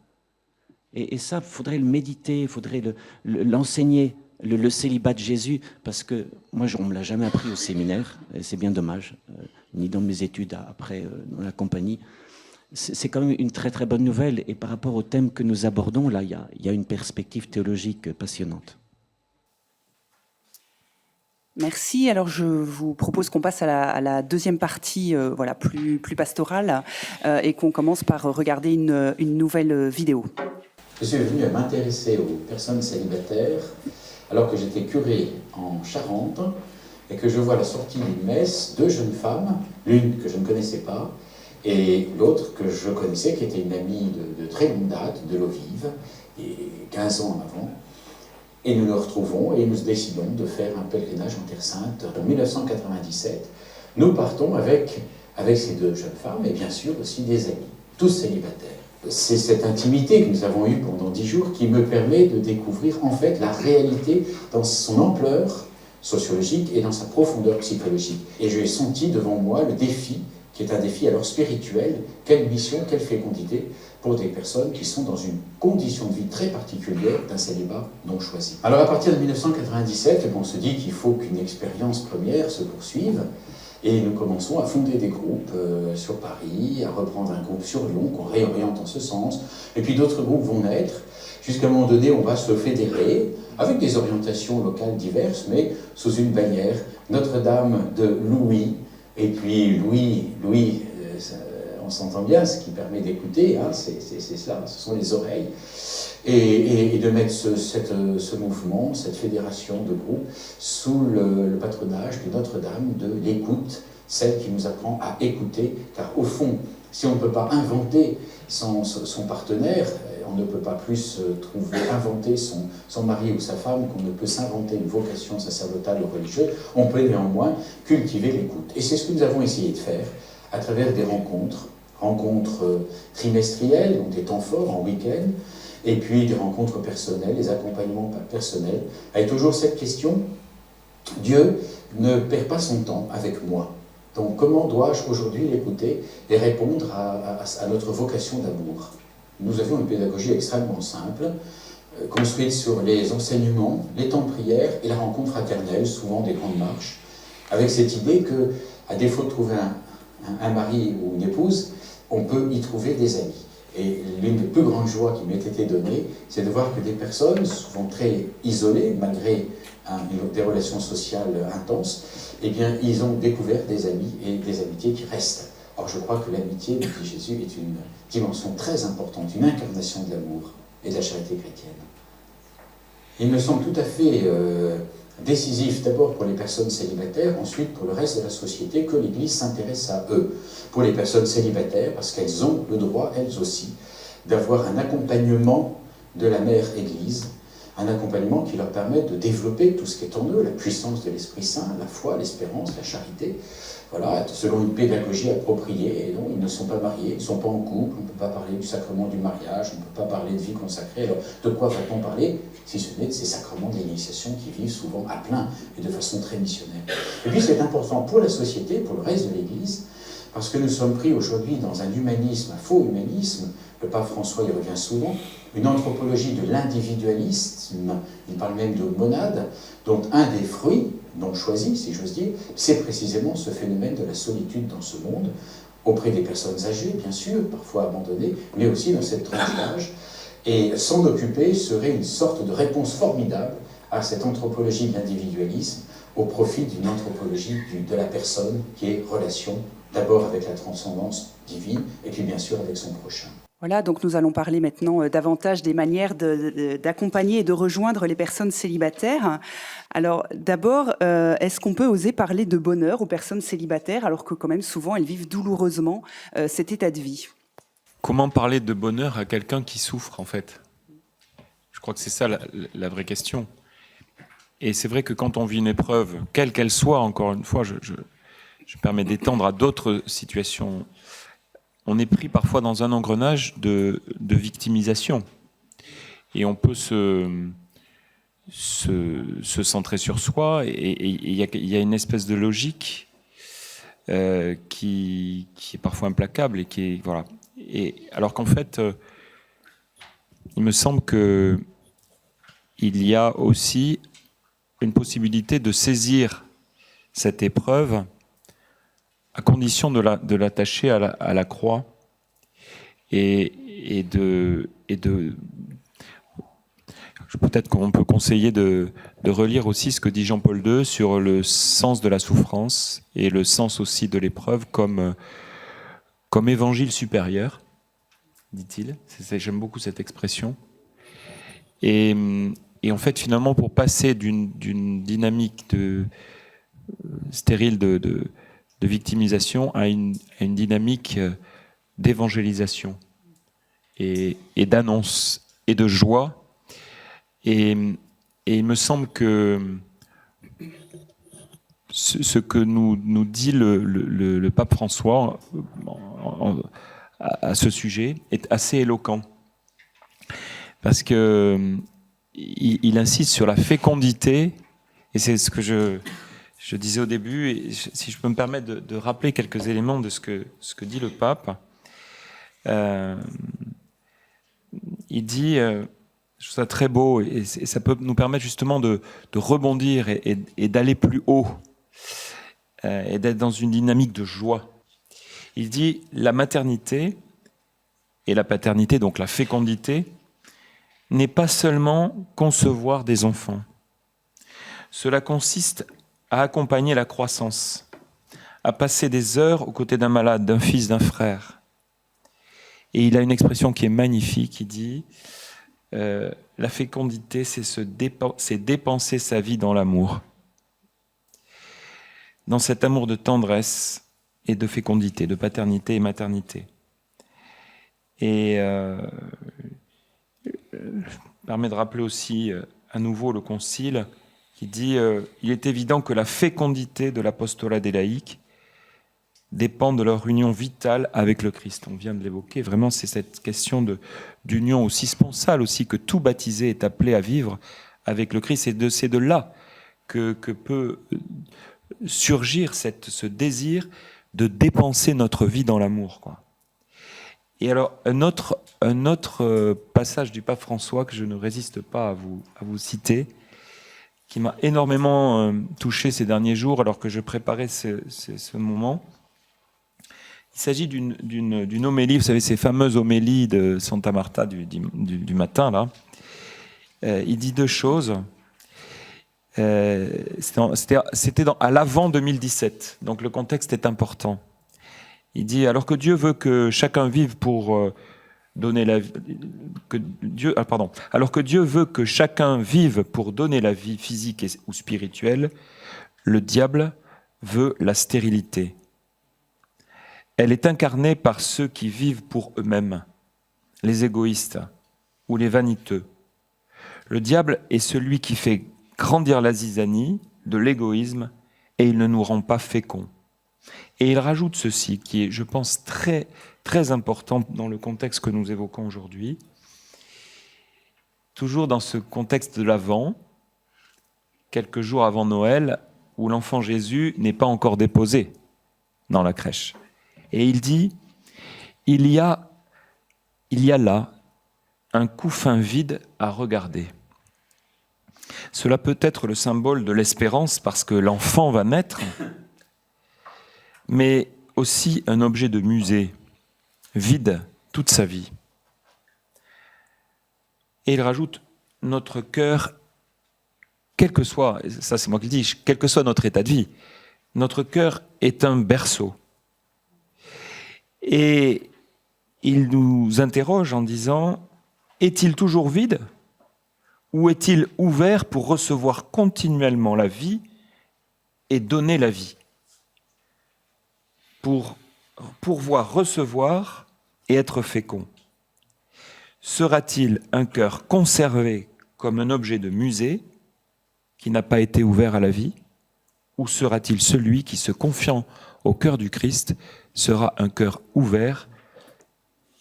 Et ça, il faudrait le méditer, il faudrait l'enseigner, le célibat de Jésus, parce que moi, on ne me l'a jamais appris au séminaire, et c'est bien dommage, ni dans mes études après dans la compagnie. C'est quand même une très très bonne nouvelle, et par rapport au thème que nous abordons, là, il y a une perspective théologique passionnante. Merci. Alors, je vous propose qu'on passe à la deuxième partie, voilà, plus pastorale, et qu'on commence par regarder une nouvelle vidéo. Je suis venu à m'intéresser aux personnes célibataires alors que j'étais curé en Charente et que je vois à la sortie d'une messe deux jeunes femmes, l'une que je ne connaissais pas et l'autre que je connaissais, qui était une amie de très longue date, de l'eau vive, et 15 ans avant. Et nous nous retrouvons et nous décidons de faire un pèlerinage en Terre Sainte en 1997. Nous partons avec ces deux jeunes femmes et bien sûr aussi des amis, tous célibataires. C'est cette intimité que nous avons eue pendant 10 jours qui me permet de découvrir en fait la réalité dans son ampleur sociologique et dans sa profondeur psychologique. Et j'ai senti devant moi le défi, qui est un défi alors spirituel, quelle mission, quelle fécondité pour des personnes qui sont dans une condition de vie très particulière d'un célibat non choisi. Alors à partir de 1997, on se dit qu'il faut qu'une expérience première se poursuive. Et nous commençons à fonder des groupes sur Paris, à reprendre un groupe sur Lyon, qu'on réoriente en ce sens. Et puis d'autres groupes vont naître. Jusqu'à un moment donné, on va se fédérer avec des orientations locales diverses, mais sous une bannière Notre-Dame de Louis. Et puis Louis, on s'entend bien, ce qui permet d'écouter, hein, c'est cela, ce sont les oreilles. Et de mettre ce mouvement, cette fédération de groupes, sous le patronage de Notre-Dame de l'écoute, celle qui nous apprend à écouter, car au fond, si on ne peut pas inventer son partenaire, on ne peut pas plus inventer son mari ou sa femme qu'on ne peut s'inventer une vocation sacerdotale ou religieuse, on peut néanmoins cultiver l'écoute. Et c'est ce que nous avons essayé de faire à travers des rencontres trimestrielles, donc des temps forts en week-end, et puis des rencontres personnelles, des accompagnements personnels, avec toujours cette question, Dieu ne perd pas son temps avec moi. Donc comment dois-je aujourd'hui l'écouter et répondre à notre vocation d'amour? Nous avions une pédagogie extrêmement simple, construite sur les enseignements, les temps de prière et la rencontre fraternelle, souvent des grandes marches, avec cette idée que, à défaut de trouver un mari ou une épouse, on peut y trouver des amis. Et l'une des plus grandes joies qui m'ait été donnée, c'est de voir que des personnes, souvent très isolées, malgré des relations sociales intenses, eh bien, ils ont découvert des amis et des amitiés qui restent. Or, je crois que l'amitié, dit Jésus, est une dimension très importante, une incarnation de l'amour et de la charité chrétienne. Il me semble tout à fait décisif, d'abord pour les personnes célibataires, ensuite pour le reste de la société, que l'Église s'intéresse à eux. Pour les personnes célibataires, parce qu'elles ont le droit, elles aussi, d'avoir un accompagnement de la Mère Église, un accompagnement qui leur permet de développer tout ce qui est en eux, la puissance de l'Esprit Saint, la foi, l'espérance, la charité, voilà, selon une pédagogie appropriée. Et non, ils ne sont pas mariés, ils ne sont pas en couple, on ne peut pas parler du sacrement du mariage, on ne peut pas parler de vie consacrée. Alors, de quoi va-t-on parler, si ce n'est de ces sacrements de l'initiation qui vivent souvent à plein et de façon très missionnaire. Et puis c'est important pour la société, pour le reste de l'Église, parce que nous sommes pris aujourd'hui dans un humanisme, un faux humanisme, le pape François y revient souvent, une anthropologie de l'individualisme, il parle même de monade, dont un des fruits, non choisis si j'ose dire, c'est précisément ce phénomène de la solitude dans ce monde, auprès des personnes âgées, bien sûr, parfois abandonnées, mais aussi dans cette tranche d'âge. Et s'en occuper serait une sorte de réponse formidable à cette anthropologie de l'individualisme, au profit d'une anthropologie de la personne qui est relation, d'abord avec la transcendance divine, et puis bien sûr avec son prochain. Voilà, donc nous allons parler maintenant davantage des manières d'accompagner et de rejoindre les personnes célibataires. Alors d'abord, est-ce qu'on peut oser parler de bonheur aux personnes célibataires alors que quand même souvent elles vivent douloureusement cet état de vie? Comment parler de bonheur à quelqu'un qui souffre, en fait? Je crois que c'est ça la vraie question. Et c'est vrai que quand on vit une épreuve, quelle qu'elle soit, encore une fois, je permets d'étendre à d'autres situations, on est pris parfois dans un engrenage de victimisation. Et on peut se centrer sur soi, et il y a une espèce de logique qui est parfois implacable, et qui est... Voilà. Et alors qu'en fait, il me semble qu'il y a aussi une possibilité de saisir cette épreuve à condition de l'attacher à la croix et de... peut-être qu'on peut conseiller de relire aussi ce que dit Jean-Paul II sur le sens de la souffrance et le sens aussi de l'épreuve comme évangile supérieur, dit-il. J'aime beaucoup cette expression. Et en fait, finalement, pour passer d'une dynamique stérile de victimisation à une dynamique d'évangélisation et d'annonce et de joie. Et il me semble que ce que nous dit le pape François à ce sujet est assez éloquent. Parce que il insiste sur la fécondité, et c'est ce que je disais au début, et si je peux me permettre de rappeler quelques éléments de ce que dit le pape. Il dit, je trouve ça très beau, et ça peut nous permettre justement de rebondir et d'aller plus haut, et d'être dans une dynamique de joie. Il dit, la maternité et la paternité, donc la fécondité, n'est pas seulement concevoir des enfants. Cela consiste à accompagner la croissance, à passer des heures aux côtés d'un malade, d'un fils, d'un frère. Et il a une expression qui est magnifique, il dit la fécondité, c'est dépenser sa vie dans l'amour. Dans cet amour de tendresse et de fécondité, de paternité et maternité. Et permet de rappeler aussi à nouveau le concile qui dit il est évident que la fécondité de l'apostolat des laïcs dépend de leur union vitale avec le Christ. On vient de l'évoquer. Vraiment, c'est cette question d'union aussi sponsale aussi que tout baptisé est appelé à vivre avec le Christ. Et c'est de là que peut surgir ce désir de dépenser notre vie dans l'amour, quoi. Et alors, un autre passage du pape François que je ne résiste pas à vous citer, qui m'a énormément touché ces derniers jours alors que je préparais ce moment. Il s'agit d'une homélie, vous savez, ces fameuses homélies de Santa Marta du matin, là. Il dit deux choses. C'était à l'avant 2017, donc le contexte est important. Il dit, alors que Dieu veut que chacun vive pour donner la vie, alors que Dieu veut que chacun vive pour donner la vie physique ou spirituelle, le diable veut la stérilité. Elle est incarnée par ceux qui vivent pour eux-mêmes, les égoïstes ou les vaniteux. Le diable est celui qui fait grandir la zizanie de l'égoïsme et il ne nous rend pas féconds. Et il rajoute ceci, qui est, je pense, très, très important dans le contexte que nous évoquons aujourd'hui. Toujours dans ce contexte de l'Avent, quelques jours avant Noël, où l'enfant Jésus n'est pas encore déposé dans la crèche. Et il dit, il y a là un couffin vide à regarder. Cela peut être le symbole de l'espérance parce que l'enfant va naître, mais aussi un objet de musée, vide toute sa vie. Et il rajoute, notre cœur, quel que soit, ça c'est moi qui le dis, quel que soit notre état de vie, notre cœur est un berceau. Et il nous interroge en disant, est-il toujours vide ou est-il ouvert pour recevoir continuellement la vie et donner la vie ? Pour pouvoir recevoir et être fécond. Sera-t-il un cœur conservé comme un objet de musée qui n'a pas été ouvert à la vie, ou sera-t-il celui qui, se confiant au cœur du Christ, sera un cœur ouvert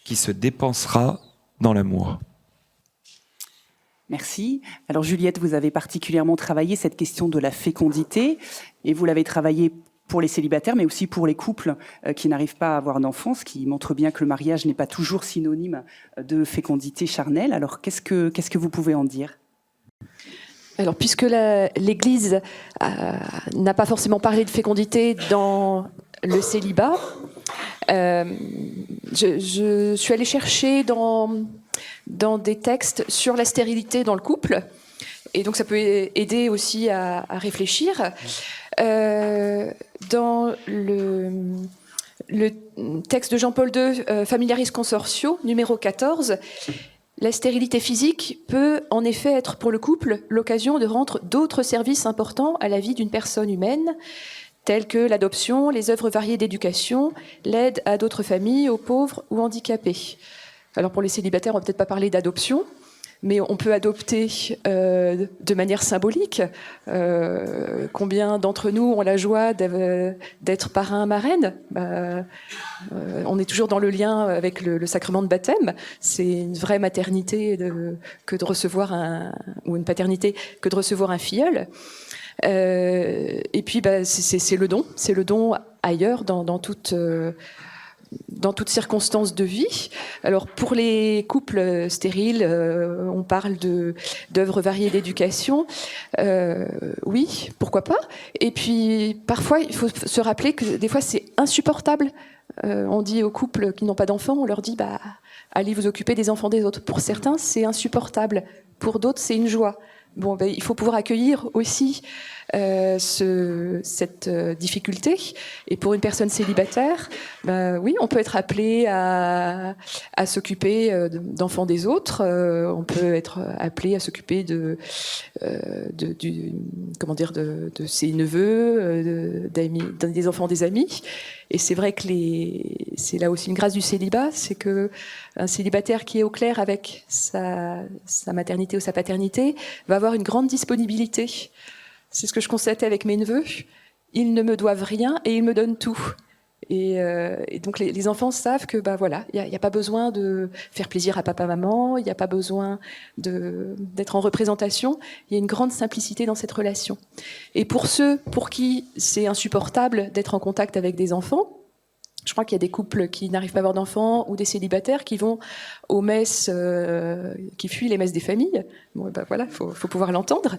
qui se dépensera dans l'amour ? Merci. Alors Juliette, vous avez particulièrement travaillé cette question de la fécondité, et vous l'avez travaillé pour les célibataires, mais aussi pour les couples qui n'arrivent pas à avoir d'enfants, ce qui montre bien que le mariage n'est pas toujours synonyme de fécondité charnelle. Alors, qu'est-ce que vous pouvez en dire ? Alors, puisque l'Église n'a pas forcément parlé de fécondité dans le célibat, je suis allée chercher dans dans des textes sur la stérilité dans le couple. Et donc ça peut aider aussi à réfléchir. Dans le texte de Jean-Paul II, Familiaris Consortio, numéro 14, la stérilité physique peut en effet être pour le couple l'occasion de rendre d'autres services importants à la vie d'une personne humaine, tels que l'adoption, les œuvres variées d'éducation, l'aide à d'autres familles, aux pauvres ou handicapés. Alors pour les célibataires, on va peut-être pas parler d'adoption, mais on peut adopter de manière symbolique. Combien d'entre nous ont la joie d'être parrain, marraine? On est toujours dans le lien avec le sacrement de baptême. C'est une vraie maternité que de recevoir ou une paternité que de recevoir un filleul. Et puis c'est le don ailleurs dans toute circonstance de vie. Alors pour les couples stériles, on parle d'œuvres variées d'éducation. Oui, pourquoi pas. Et puis parfois, il faut se rappeler que des fois c'est insupportable. On dit aux couples qui n'ont pas d'enfants, on leur dit allez vous occuper des enfants des autres. Pour certains, c'est insupportable. Pour d'autres, c'est une joie. Bon, il faut pouvoir accueillir aussi cette difficulté. Et pour une personne célibataire, oui, on peut être appelé à s'occuper d'enfants des autres. On peut être appelé à s'occuper de ses neveux, d'amis, des enfants des amis. Et c'est vrai que c'est là aussi une grâce du célibat, c'est que un célibataire qui est au clair avec sa maternité ou sa paternité va avoir une grande disponibilité. C'est ce que je constatais avec mes neveux. Ils ne me doivent rien et ils me donnent tout. Et donc les enfants savent que il n'y a pas besoin de faire plaisir à papa, maman, il n'y a pas besoin d'être en représentation. Il y a une grande simplicité dans cette relation. Et pour ceux pour qui c'est insupportable d'être en contact avec des enfants, je crois qu'il y a des couples qui n'arrivent pas à avoir d'enfants ou des célibataires qui vont aux messes, qui fuient les messes des familles. Bon, voilà, faut pouvoir l'entendre.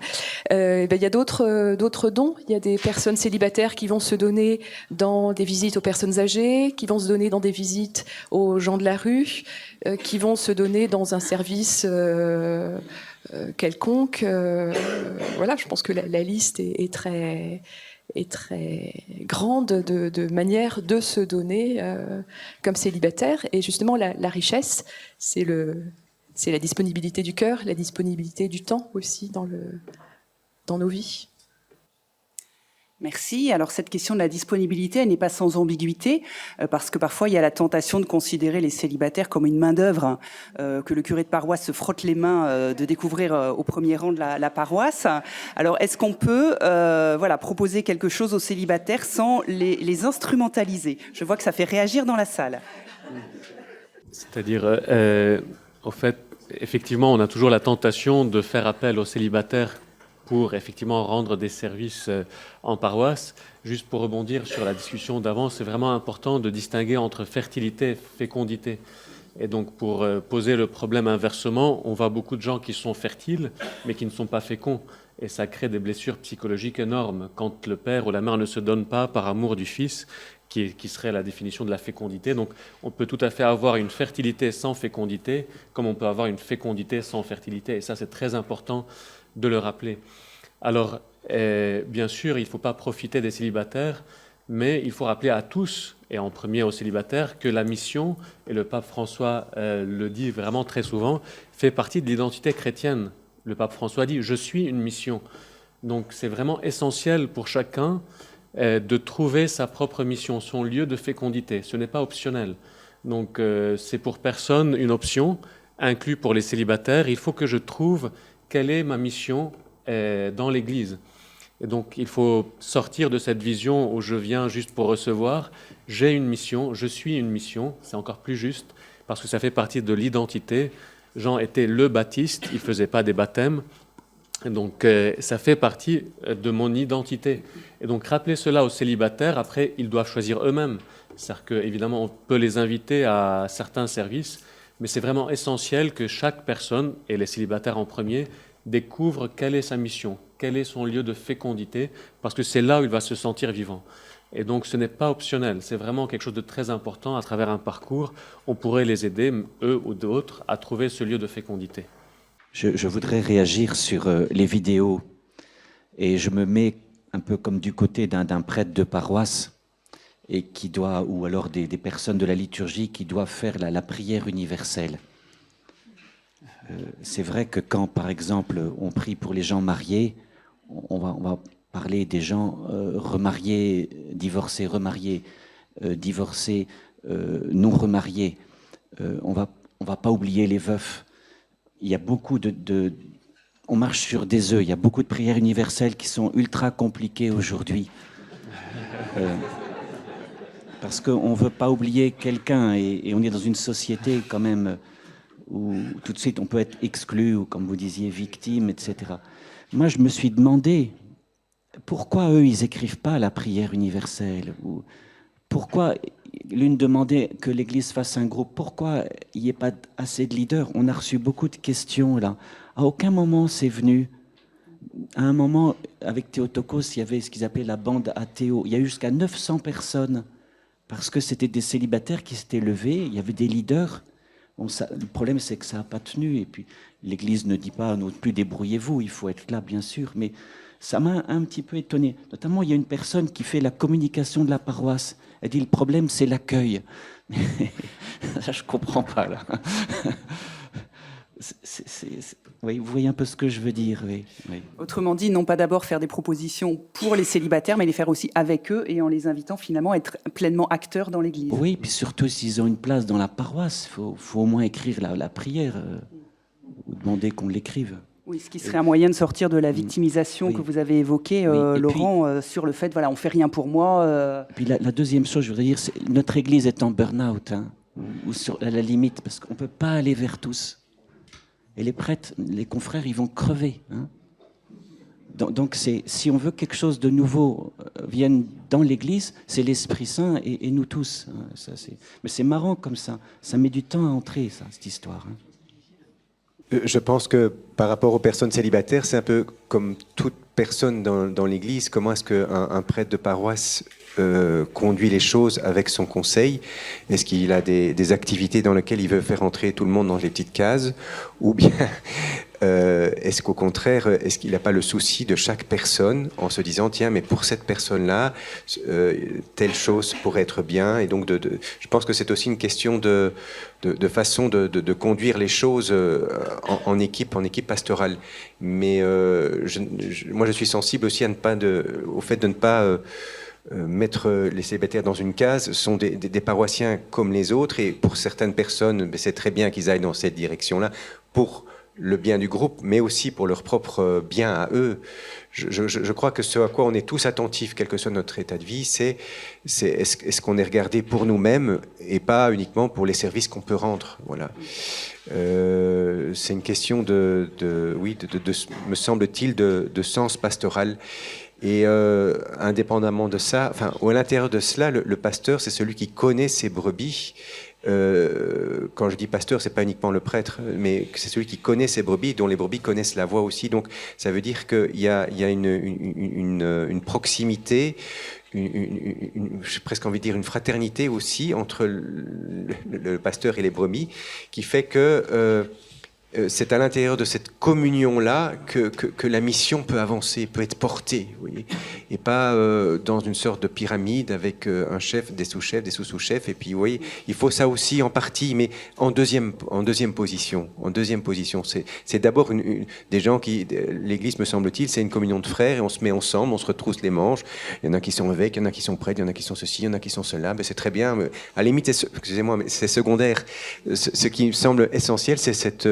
Il y a d'autres dons. Il y a des personnes célibataires qui vont se donner dans des visites aux personnes âgées, qui vont se donner dans des visites aux gens de la rue, qui vont se donner dans un service quelconque. Voilà, je pense que la liste est très grande de manière de se donner comme célibataire. Et justement, la richesse, c'est la disponibilité du cœur, la disponibilité du temps aussi dans nos vies. Merci. Alors cette question de la disponibilité, elle n'est pas sans ambiguïté, parce que parfois il y a la tentation de considérer les célibataires comme une main-d'œuvre que le curé de paroisse se frotte les mains de découvrir au premier rang de la paroisse. Alors est-ce qu'on peut proposer quelque chose aux célibataires sans les instrumentaliser? Je vois que ça fait réagir dans la salle. C'est-à-dire, en fait, effectivement, on a toujours la tentation de faire appel aux célibataires pour effectivement rendre des services en paroisse. Juste pour rebondir sur la discussion d'avant, c'est vraiment important de distinguer entre fertilité et fécondité. Et donc pour poser le problème inversement, on voit beaucoup de gens qui sont fertiles mais qui ne sont pas féconds. Et ça crée des blessures psychologiques énormes quand le père ou la mère ne se donne pas par amour du fils, qui serait la définition de la fécondité. Donc on peut tout à fait avoir une fertilité sans fécondité, comme on peut avoir une fécondité sans fertilité. Et ça, c'est très important de le rappeler. Alors, bien sûr, il ne faut pas profiter des célibataires, mais il faut rappeler à tous, et en premier aux célibataires, que la mission, et le pape François le dit vraiment très souvent, fait partie de l'identité chrétienne. Le pape François dit « Je suis une mission ». Donc c'est vraiment essentiel pour chacun de trouver sa propre mission, son lieu de fécondité. Ce n'est pas optionnel. Donc c'est pour personne une option, inclus pour les célibataires. Il faut que je trouve quelle est ma mission dans l'Église. Et donc il faut sortir de cette vision où je viens juste pour recevoir. J'ai une mission, je suis une mission, c'est encore plus juste, parce que ça fait partie de l'identité. Jean était le baptiste, il ne faisait pas des baptêmes. Donc ça fait partie de mon identité. Et donc rappeler cela aux célibataires, après ils doivent choisir eux-mêmes. C'est-à-dire qu'évidemment on peut les inviter à certains services, mais c'est vraiment essentiel que chaque personne, et les célibataires en premier, découvre quelle est sa mission, quel est son lieu de fécondité, parce que c'est là où il va se sentir vivant. Et donc ce n'est pas optionnel, c'est vraiment quelque chose de très important. À travers un parcours, on pourrait les aider, eux ou d'autres, à trouver ce lieu de fécondité. Je voudrais réagir sur les vidéos, et je me mets un peu comme du côté d'un prêtre de paroisse, et qui doit, ou alors des personnes de la liturgie qui doivent faire la prière universelle. C'est vrai que quand, par exemple, on prie pour les gens mariés, on va parler des gens remariés, divorcés, remariés, divorcés, non remariés. On va pas oublier les veufs. Il y a beaucoup on marche sur des œufs. Il y a beaucoup de prières universelles qui sont ultra compliquées aujourd'hui. Parce qu'on ne veut pas oublier quelqu'un et on est dans une société quand même où tout de suite on peut être exclu ou, comme vous disiez, victime, etc. Moi, je me suis demandé pourquoi eux, ils n'écrivent pas la prière universelle, ou pourquoi l'une demandait que l'Église fasse un groupe, pourquoi il n'y ait pas assez de leaders. On a reçu beaucoup de questions là. À aucun moment c'est venu. À un moment, avec Théotokos, il y avait ce qu'ils appelaient la bande athéo. Il y a eu jusqu'à 900 personnes parce que c'était des célibataires qui s'étaient levés, il y avait des leaders. Bon, le problème, c'est que ça n'a pas tenu. Et puis, l'Église ne dit pas non plus débrouillez-vous, il faut être là, bien sûr. Mais ça m'a un petit peu étonné. Notamment, il y a une personne qui fait la communication de la paroisse. Elle dit le problème, c'est l'accueil. Ça, je ne comprends pas, là. Oui, vous voyez un peu ce que je veux dire. Oui, oui. Autrement dit, non pas d'abord faire des propositions pour les célibataires, mais les faire aussi avec eux et en les invitant finalement à être pleinement acteurs dans l'Église. Oui, puis surtout s'ils ont une place dans la paroisse, il faut au moins écrire la prière ou demander qu'on l'écrive. Oui, ce qui serait un moyen de sortir de la victimisation oui. que vous avez évoquée, oui. Laurent, puis, sur le fait, voilà, on fait rien pour moi. Puis la deuxième chose, je voudrais dire, c'est notre Église est en burn-out, hein, ou à la limite, parce qu'on ne peut pas aller vers tous. Et les prêtres, les confrères, ils vont crever. Hein. Donc si on veut que quelque chose de nouveau vienne dans l'Église, c'est l'Esprit Saint et nous tous. Hein. Mais c'est marrant comme ça. Ça met du temps à entrer, ça, cette histoire. Hein. Je pense que par rapport aux personnes célibataires, c'est un peu comme toute personne dans l'Église. Comment est-ce qu'un prêtre de paroisse conduit les choses avec son conseil? Est-ce qu'il a des activités dans lesquelles il veut faire entrer tout le monde dans les petites cases? Ou bien est-ce qu'au contraire, est-ce qu'il n'a pas le souci de chaque personne en se disant tiens, mais pour cette personne-là, telle chose pourrait être bien? Et donc, je pense que c'est aussi une question de façon de conduire les choses en équipe pastorale. Mais moi, je suis sensible aussi au fait de ne pas mettre les célibataires dans une case. Ce sont des paroissiens comme les autres, et pour certaines personnes, c'est très bien qu'ils aillent dans cette direction-là pour le bien du groupe, mais aussi pour leur propre bien à eux. Je crois que ce à quoi on est tous attentifs, quel que soit notre état de vie, c'est est-ce qu'on est regardé pour nous-mêmes et pas uniquement pour les services qu'on peut rendre. Voilà. C'est une question me semble-t-il, de sens pastoral. Et indépendamment de ça, enfin, à l'intérieur de cela, le pasteur, c'est celui qui connaît ses brebis. Quand je dis pasteur, c'est pas uniquement le prêtre, mais c'est celui qui connaît ses brebis, dont les brebis connaissent la voix aussi. Donc, ça veut dire qu'il y a une proximité, j'ai presque envie de dire une fraternité aussi entre le pasteur et les brebis, qui fait que c'est à l'intérieur de cette communion-là que la mission peut avancer, peut être portée, vous voyez, et pas dans une sorte de pyramide avec un chef, des sous-chefs, des sous-sous-chefs. Et puis, vous voyez, il faut ça aussi en partie, mais en deuxième position. C'est d'abord des gens qui, l'Église, me semble-t-il, c'est une communion de frères, et on se met ensemble, on se retrousse les manches. Il y en a qui sont évêques, il y en a qui sont prêtres, il y en a qui sont ceci, il y en a qui sont cela. Mais c'est très bien. Mais à la limite, excusez-moi, mais c'est secondaire. Ce qui me semble essentiel, c'est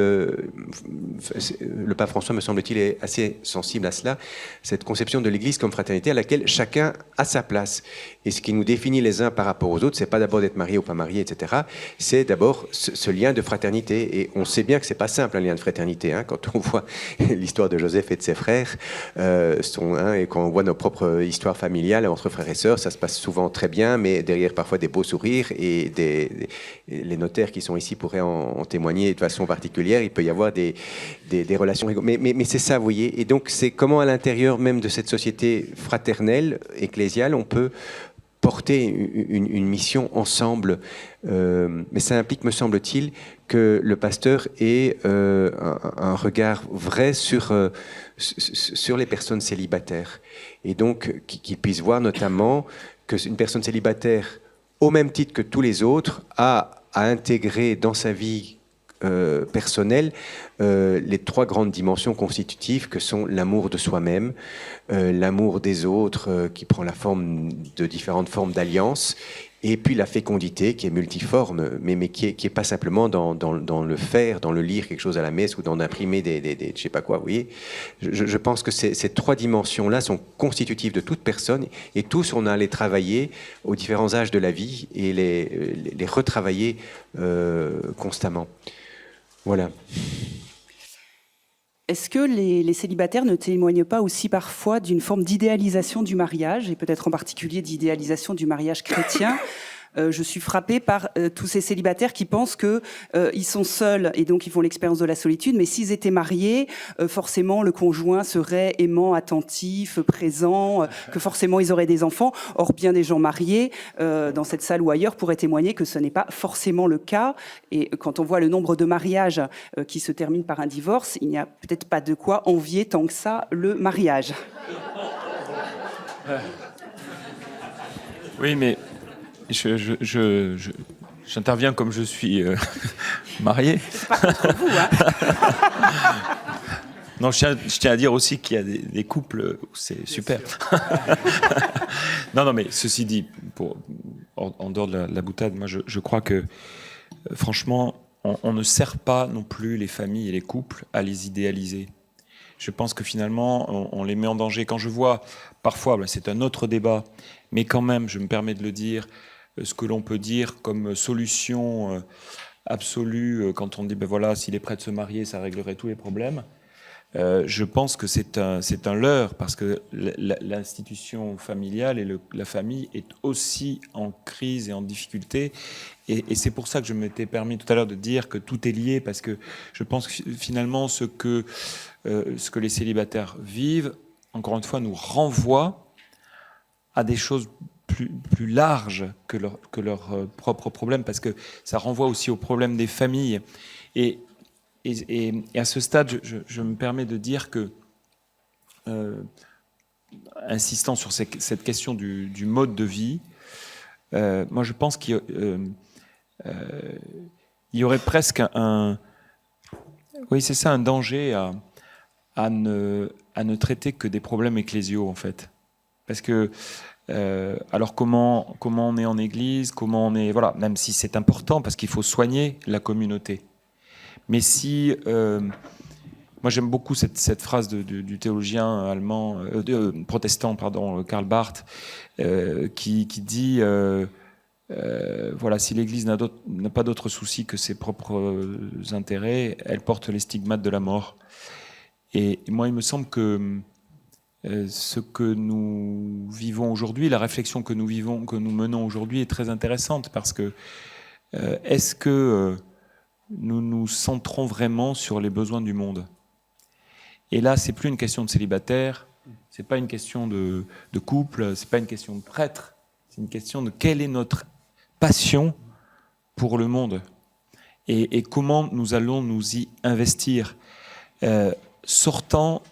le pape François, me semble-t-il, est assez sensible à cela, cette conception de l'Église comme fraternité à laquelle chacun a sa place. Et ce qui nous définit les uns par rapport aux autres, c'est pas d'abord d'être marié ou pas marié, etc. C'est d'abord ce lien de fraternité. Et on sait bien que c'est pas simple, un lien de fraternité, hein, quand on voit l'histoire de Joseph et de ses frères, et quand on voit nos propres histoires familiales entre frères et sœurs, ça se passe souvent très bien, mais derrière parfois des beaux sourires, et les notaires qui sont ici pourraient en témoigner de façon particulière. Il peut y avoir des relations mais c'est ça, vous voyez. Et donc c'est comment à l'intérieur même de cette société fraternelle, ecclésiale, on peut porter une mission ensemble. Mais ça implique, me semble-t-il, que le pasteur ait un regard vrai sur les personnes célibataires. Et donc, qu'il puisse voir notamment qu'une personne célibataire, au même titre que tous les autres, a à intégrer dans sa vie personnelle les 3 grandes dimensions constitutives que sont l'amour de soi-même, l'amour des autres qui prend la forme de différentes formes d'alliance, et puis la fécondité qui est multiforme, mais qui est pas simplement dans le faire, dans le lire quelque chose à la messe ou dans imprimer des je sais pas quoi, vous voyez. Je pense que ces 3 dimensions-là sont constitutives de toute personne, et tous on a à les travailler aux différents âges de la vie et les retravailler constamment. Voilà. Est-ce que les célibataires ne témoignent pas aussi parfois d'une forme d'idéalisation du mariage, et peut-être en particulier d'idéalisation du mariage chrétien ? Je suis frappée par tous ces célibataires qui pensent que ils sont seuls et donc ils font l'expérience de la solitude, mais s'ils étaient mariés, forcément le conjoint serait aimant, attentif, présent, que forcément ils auraient des enfants. Or, bien des gens mariés dans cette salle ou ailleurs pourraient témoigner que ce n'est pas forcément le cas. Et quand on voit le nombre de mariages qui se terminent par un divorce, il n'y a peut-être pas de quoi envier tant que ça le mariage. Oui, mais j'interviens comme je suis marié. C'est pas contre vous, hein. Non, je tiens à dire aussi qu'il y a des couples où c'est super. Non, mais ceci dit, en dehors de la boutade, moi je crois que franchement, on ne sert pas non plus les familles et les couples à les idéaliser. Je pense que finalement, on les met en danger. Quand je vois, parfois, c'est un autre débat, mais quand même, je me permets de le dire, ce que l'on peut dire comme solution absolue, quand on dit, voilà, s'il est prêt de se marier, ça réglerait tous les problèmes. Je pense que c'est un leurre, parce que l'institution familiale et la famille est aussi en crise et en difficulté. Et c'est pour ça que je m'étais permis tout à l'heure de dire que tout est lié, parce que je pense que finalement ce que les célibataires vivent, encore une fois, nous renvoie à des choses plus larges que leurs propres problèmes, parce que ça renvoie aussi aux problèmes des familles. Et à ce stade, je me permets de dire que, insistant sur cette question du mode de vie, moi je pense qu'il y aurait presque un danger à ne traiter que des problèmes ecclésiaux, en fait. Parce que, alors comment on est en Église, comment on est, voilà, même si c'est important, parce qu'il faut soigner la communauté. Mais si, moi j'aime beaucoup cette phrase du théologien allemand, protestant, Karl Barth, qui dit, voilà, si l'Église n'a pas d'autre souci que ses propres intérêts, elle porte les stigmates de la mort. Et moi, il me semble que ce que nous vivons aujourd'hui, la réflexion que nous menons aujourd'hui est très intéressante, parce que est-ce que nous nous centrons vraiment sur les besoins du monde? Et là, c'est plus une question de célibataire, c'est pas une question de couple, c'est pas une question de prêtre, c'est une question de quelle est notre passion pour le monde et comment nous allons nous y investir, sortant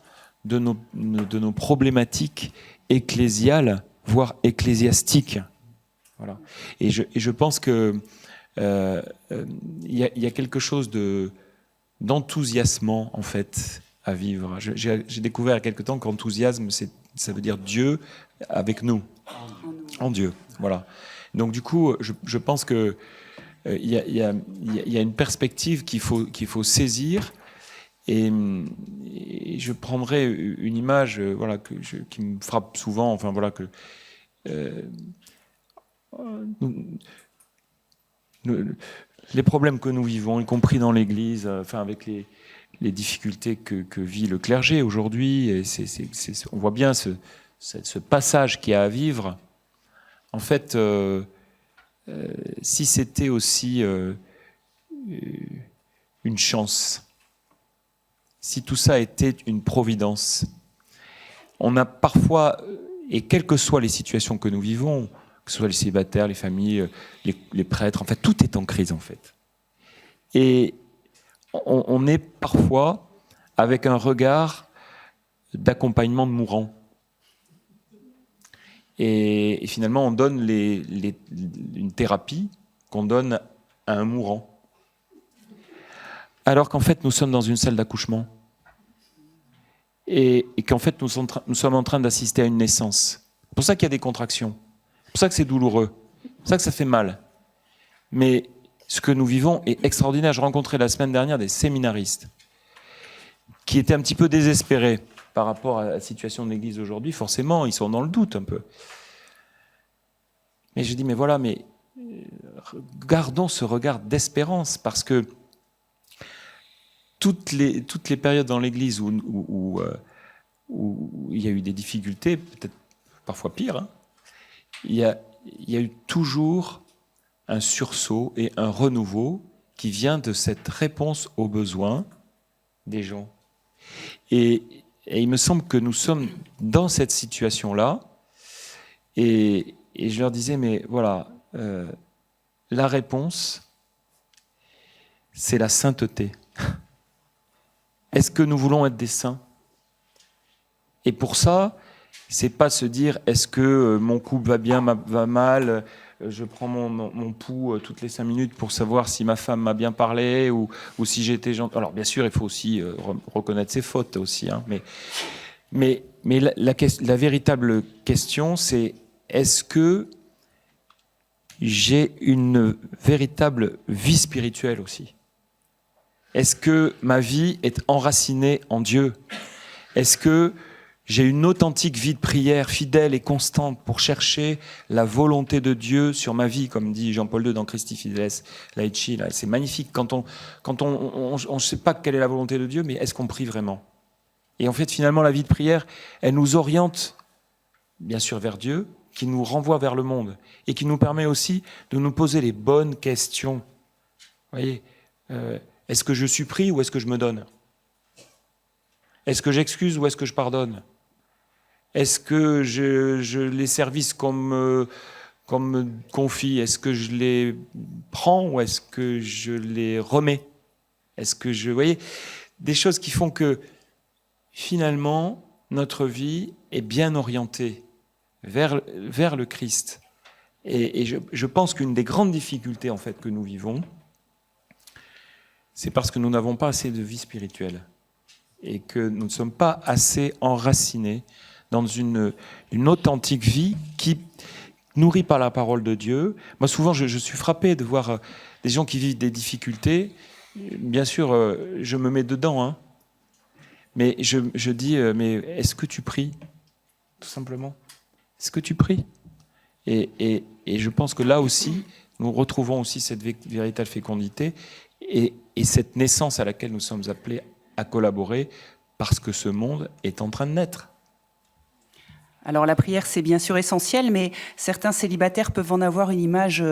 de nos problématiques ecclésiales, voire ecclésiastiques. Voilà. Et je pense que y a quelque chose d'enthousiasmant, en fait, à vivre. J'ai découvert il y a quelque temps qu'enthousiasme, ça veut dire Dieu avec nous, en Dieu. Voilà. Donc du coup, je pense que il y a une perspective qu'il faut saisir. Et je prendrai une image, voilà, qui me frappe souvent. Enfin voilà que les problèmes que nous vivons, y compris dans l'Église, enfin avec les difficultés que vit le clergé aujourd'hui, et on voit bien ce passage qu'il y a à vivre. En fait, si c'était aussi une chance, si tout ça était une providence, on a parfois, et quelles que soient les situations que nous vivons, que que ce soit les célibataires, les familles, les prêtres, en fait, tout est en crise, en fait. Et on est parfois avec un regard d'accompagnement de mourants. Et finalement, on donne une thérapie qu'on donne à un mourant. Alors qu'en fait, nous sommes dans une salle d'accouchement. Et qu'en fait, nous sommes en train d'assister à une naissance. C'est pour ça qu'il y a des contractions. C'est pour ça que c'est douloureux. C'est pour ça que ça fait mal. Mais ce que nous vivons est extraordinaire. Je rencontrais la semaine dernière des séminaristes qui étaient un petit peu désespérés par rapport à la situation de l'Église aujourd'hui. Forcément, ils sont dans le doute un peu. Mais je dis, mais voilà, mais gardons ce regard d'espérance, parce que toutes les périodes dans l'Église où il y a eu des difficultés, peut-être parfois pires, hein, il y a eu toujours un sursaut et un renouveau qui vient de cette réponse aux besoins des gens. Et il me semble que nous sommes dans cette situation-là, et je leur disais, mais voilà, la réponse, c'est la sainteté. Est-ce que nous voulons être des saints? Et pour ça, c'est pas se dire, est-ce que mon couple va bien, va mal, je prends mon pouls toutes les 5 minutes pour savoir si ma femme m'a bien parlé ou si j'étais gentil. Alors bien sûr, il faut aussi reconnaître ses fautes aussi, hein, mais la véritable question, c'est est-ce que j'ai une véritable vie spirituelle aussi? Est-ce que ma vie est enracinée en Dieu? Est-ce que j'ai une authentique vie de prière fidèle et constante pour chercher la volonté de Dieu sur ma vie, comme dit Jean-Paul II dans Christi Fideles Laici, là, c'est magnifique. Quand on ne sait pas quelle est la volonté de Dieu, mais est-ce qu'on prie vraiment? Et en fait, finalement, la vie de prière, elle nous oriente, bien sûr, vers Dieu, qui nous renvoie vers le monde, et qui nous permet aussi de nous poser les bonnes questions. Vous voyez, est-ce que je suis pris ou est-ce que je me donne? Est-ce que j'excuse ou est-ce que je pardonne? Est-ce que les services qu'on me confie, est-ce que je les prends ou est-ce que je les remets? Est-ce que vous voyez, des choses qui font que finalement notre vie est bien orientée vers le Christ. Et je pense qu'une des grandes difficultés en fait que nous vivons, c'est parce que nous n'avons pas assez de vie spirituelle et que nous ne sommes pas assez enracinés dans une authentique vie qui nourrie par la parole de Dieu. Moi, souvent, je suis frappé de voir des gens qui vivent des difficultés. Bien sûr, je me mets dedans, hein. Mais je dis, mais est-ce que tu pries? Tout simplement. Est-ce que tu pries? Et je pense que là aussi, nous retrouvons aussi cette véritable fécondité et cette naissance à laquelle nous sommes appelés à collaborer parce que ce monde est en train de naître. Alors la prière, c'est bien sûr essentiel, mais certains célibataires peuvent en avoir une image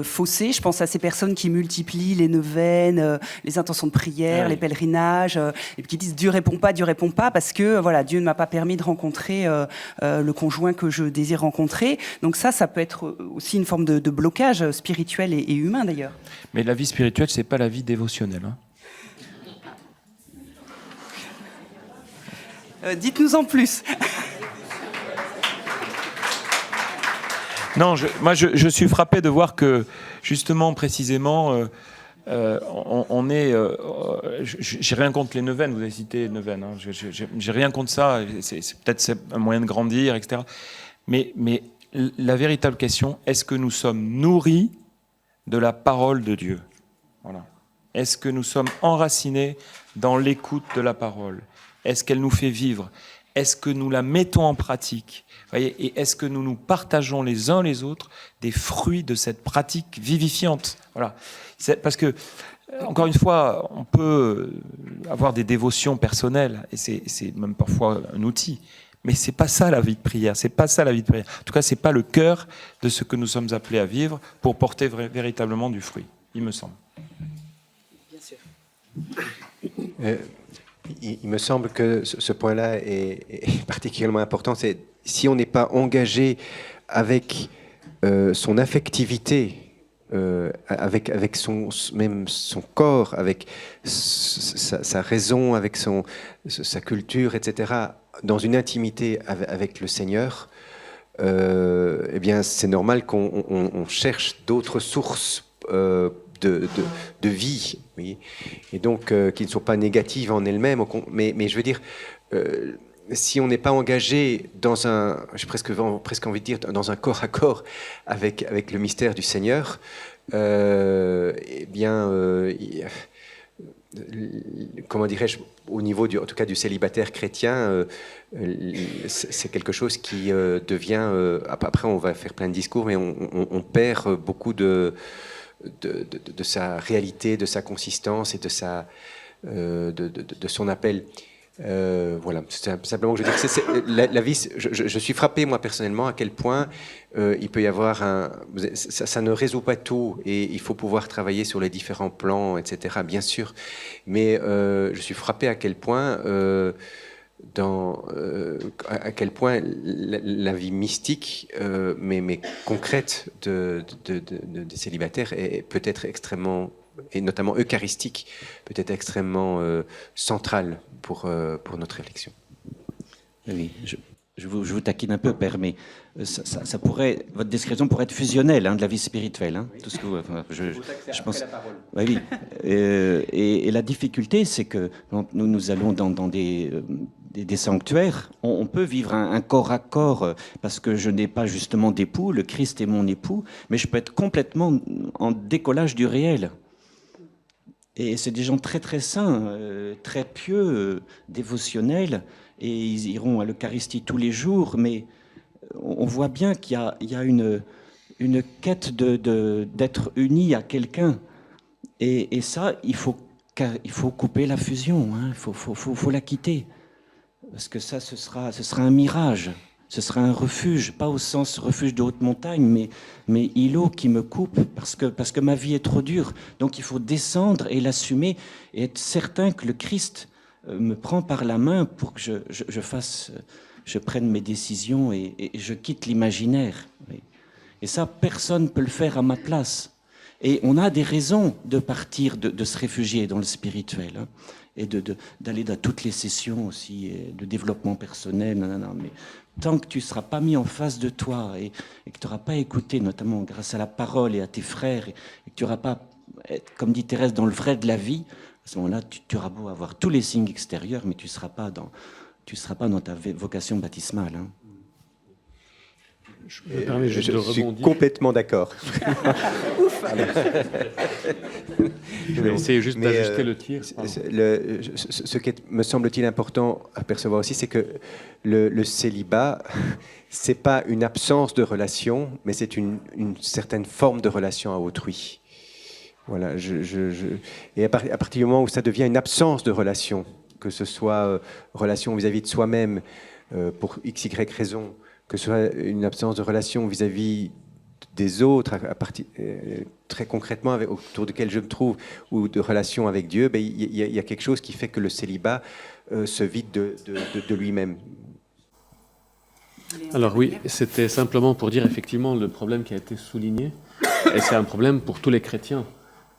faussée. Je pense à ces personnes qui multiplient les neuvaines, les intentions de prière, les pèlerinages, et qui disent Dieu répond pas, parce que voilà, Dieu ne m'a pas permis de rencontrer le conjoint que je désire rencontrer. Donc ça peut être aussi une forme de blocage spirituel et humain d'ailleurs. Mais la vie spirituelle, c'est pas la vie dévotionnelle, hein. Dites-nous en plus. Non, moi je suis frappé de voir que justement, précisément, on est. J'ai rien contre les neuvaines. Vous avez cité neuvaines. Hein, j'ai rien contre ça. C'est peut-être un moyen de grandir, etc. Mais la véritable question, est-ce que nous sommes nourris de la parole de Dieu? Voilà. Est-ce que nous sommes enracinés dans l'écoute de la parole? Est-ce qu'elle nous fait vivre? Est-ce que nous la mettons en pratique? Voyez, et est-ce que nous partageons les uns les autres des fruits de cette pratique vivifiante? Voilà. Parce que, encore une fois, on peut avoir des dévotions personnelles, et c'est même parfois un outil, mais c'est pas ça la vie de prière. C'est pas ça la vie de prière. En tout cas, c'est pas le cœur de ce que nous sommes appelés à vivre pour porter véritablement du fruit, il me semble. Bien sûr. Il me semble que ce point-là est particulièrement important. C'est si on n'est pas engagé avec son affectivité, avec même son corps, avec sa raison, avec sa culture, etc., dans une intimité avec le Seigneur, eh bien, c'est normal qu'on cherche d'autres sources de vie, oui, et donc qui ne sont pas négatives en elles-mêmes, mais je veux dire, si on n'est pas engagé dans j'ai presque envie de dire, dans un corps à corps avec le mystère du Seigneur, eh bien, comment dirais-je, au niveau en tout cas du célibataire chrétien, c'est quelque chose qui devient. Après, on va faire plein de discours, mais on perd beaucoup de sa réalité, de sa consistance et de son appel. Voilà, c'est simplement que je veux dire, la vie, je suis frappé moi personnellement à quel point il peut y avoir ça ne résout pas tout et il faut pouvoir travailler sur les différents plans, etc. Bien sûr, mais je suis frappé à quel point à quel point la vie mystique, mais concrète des célibataires peut être extrêmement, et notamment eucharistique, peut être extrêmement centrale pour notre réflexion. Oui, je vous taquine un peu, Père, mais ça pourrait, votre description pourrait être fusionnelle de la vie spirituelle. Tout ce que je pense. Oui, oui. Et la difficulté, c'est que nous allons dans des sanctuaires, on peut vivre un corps à corps, parce que je n'ai pas justement d'époux, le Christ est mon époux, mais je peux être complètement en décollage du réel. Et c'est des gens très très saints, très pieux, dévotionnels, et ils iront à l'Eucharistie tous les jours, mais on voit bien qu'il y a une quête d'être unis à quelqu'un. Et ça, il faut couper la fusion, il faut la quitter. Parce que ça, ce sera un mirage, ce sera un refuge, pas au sens refuge de haute montagne, mais îlot qui me coupe parce que ma vie est trop dure. Donc il faut descendre et l'assumer et être certain que le Christ me prend par la main pour que je prenne mes décisions et je quitte l'imaginaire. Et ça, personne ne peut le faire à ma place. Et on a des raisons de partir, de se réfugier dans le spirituel, et d'aller dans toutes les sessions aussi de développement personnel. Mais tant que tu ne seras pas mis en face de toi et que tu n'auras pas écouté, notamment grâce à la parole et à tes frères, et que tu n'auras pas, comme dit Thérèse, dans le vrai de la vie, à ce moment-là, tu auras beau avoir tous les signes extérieurs, mais tu ne seras pas dans ta vocation baptismale. Je suis complètement d'accord. Je vais essayer juste d'ajuster le tir. Ce qui me semble-t-il important à percevoir aussi, c'est que le célibat, c'est pas une absence de relation, mais c'est une certaine forme de relation à autrui. Voilà. Et à partir du moment où ça devient une absence de relation, que ce soit relation vis-à-vis de soi-même, pour x, y raison, que ce soit une absence de relation vis-à-vis des autres, très concrètement autour desquels je me trouve, ou de relation avec Dieu, il y a quelque chose qui fait que le célibat se vide de lui-même. Alors oui, c'était simplement pour dire effectivement le problème qui a été souligné, et c'est un problème pour tous les chrétiens.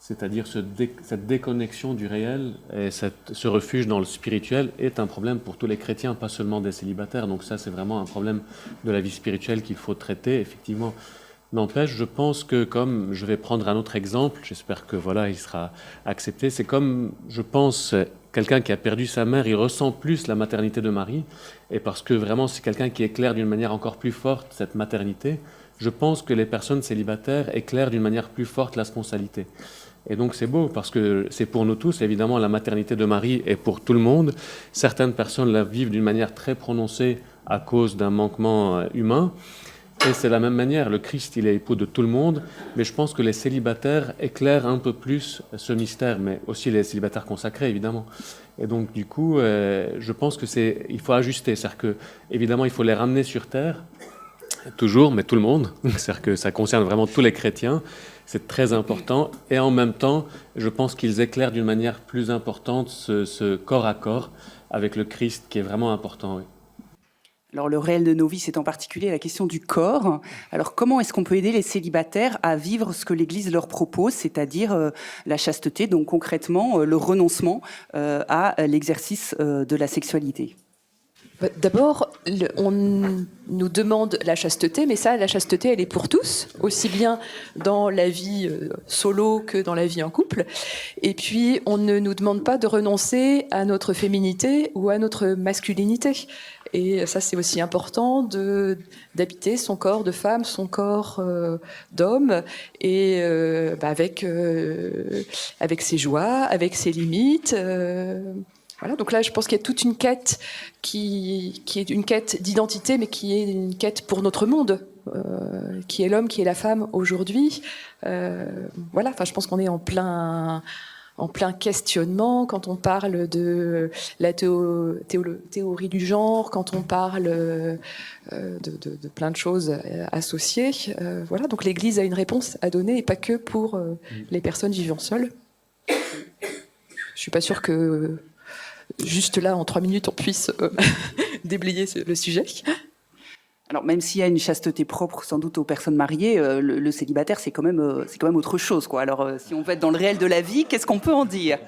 C'est-à-dire cette déconnexion du réel et ce refuge dans le spirituel est un problème pour tous les chrétiens, pas seulement des célibataires. Donc ça, c'est vraiment un problème de la vie spirituelle qu'il faut traiter, effectivement. N'empêche, je pense que comme, je vais prendre un autre exemple, j'espère que voilà, il sera accepté, c'est comme, je pense, quelqu'un qui a perdu sa mère, il ressent plus la maternité de Marie, et parce que vraiment c'est quelqu'un qui éclaire d'une manière encore plus forte cette maternité, je pense que les personnes célibataires éclairent d'une manière plus forte la sponsalité. Et donc c'est beau parce que c'est pour nous tous, évidemment la maternité de Marie est pour tout le monde. Certaines personnes la vivent d'une manière très prononcée à cause d'un manquement humain. Et c'est de la même manière, le Christ il est époux de tout le monde, mais je pense que les célibataires éclairent un peu plus ce mystère, mais aussi les célibataires consacrés évidemment. Et donc du coup, je pense que il faut ajuster, c'est-à-dire que évidemment il faut les ramener sur terre, toujours, mais tout le monde, c'est-à-dire que ça concerne vraiment tous les chrétiens. C'est très important. Et en même temps, je pense qu'ils éclairent d'une manière plus importante ce corps à corps avec le Christ qui est vraiment important. Oui. Alors, le réel de nos vies, c'est en particulier la question du corps. Alors, comment est-ce qu'on peut aider les célibataires à vivre ce que l'Église leur propose, c'est-à-dire la chasteté, donc concrètement le renoncement à l'exercice de la sexualité? D'abord, on nous demande la chasteté, mais ça, la chasteté, elle est pour tous, aussi bien dans la vie solo que dans la vie en couple. Et puis, on ne nous demande pas de renoncer à notre féminité ou à notre masculinité. Et ça, c'est aussi important d'habiter son corps de femme, son corps d'homme, et avec ses joies, avec ses limites. Voilà, donc là, je pense qu'il y a toute une quête qui est une quête d'identité, mais qui est une quête pour notre monde, qui est l'homme, qui est la femme aujourd'hui. Voilà, enfin, je pense qu'on est en plein questionnement quand on parle de la théorie du genre, quand on parle de plein de choses associées. Voilà, donc l'Église a une réponse à donner, et pas que pour les personnes vivant seules. Je suis pas sûre que juste là, en 3 minutes, on puisse déblayer le sujet. Alors, même s'il y a une chasteté propre, sans doute, aux personnes mariées, le célibataire, c'est quand même autre chose, quoi. Alors, si on veut être dans le réel de la vie, qu'est-ce qu'on peut en dire?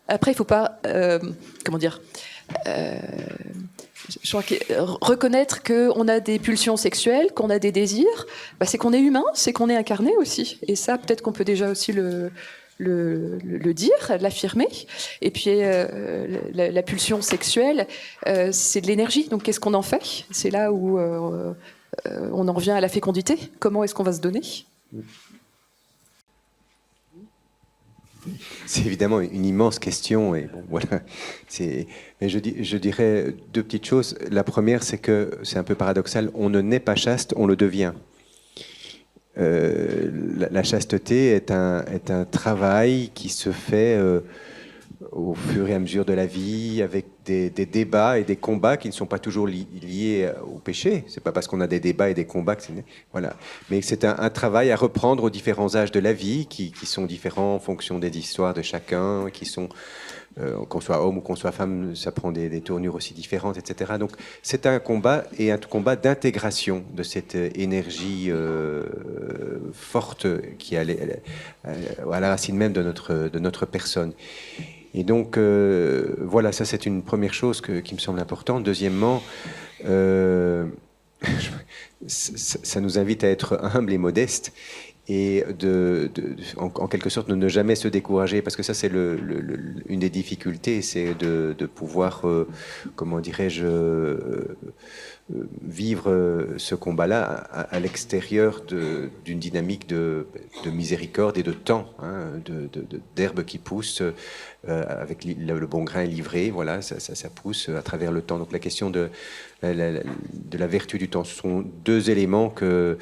Après, il ne faut pas... comment dire je crois que reconnaître qu'on a des pulsions sexuelles, qu'on a des désirs, c'est qu'on est humain, c'est qu'on est incarné aussi. Et ça, peut-être qu'on peut déjà aussi le dire, l'affirmer. Et puis la pulsion sexuelle, c'est de l'énergie. Donc qu'est-ce qu'on en fait? C'est là où on en revient à la fécondité. Comment est-ce qu'on va se donner? C'est évidemment une immense question, et bon, voilà. Mais je dirais 2 petites choses. La première, c'est que c'est un peu paradoxal. On ne naît pas chaste, on le devient. La chasteté est un travail qui se fait au fur et à mesure de la vie, avec des débats et des combats qui ne sont pas toujours liés au péché. C'est pas parce qu'on a des débats et des combats que c'est... Voilà. Mais c'est un travail à reprendre aux différents âges de la vie, qui sont différents en fonction des histoires de chacun, qui sont... qu'on soit homme ou qu'on soit femme, ça prend des tournures aussi différentes, etc. Donc c'est un combat, et un combat d'intégration de cette énergie forte qui est à la racine même de notre personne. Et donc voilà, ça c'est une première chose qui me semble importante. Deuxièmement, ça nous invite à être humbles et modestes, et en quelque sorte de ne jamais se décourager, parce que ça c'est une des difficultés, c'est de pouvoir, comment dirais-je, vivre ce combat-là à l'extérieur d'une dynamique de miséricorde et de temps, hein, d'herbe qui pousse avec le bon grain livré, voilà, ça pousse à travers le temps. Donc la question de la vertu du temps, ce sont 2 éléments que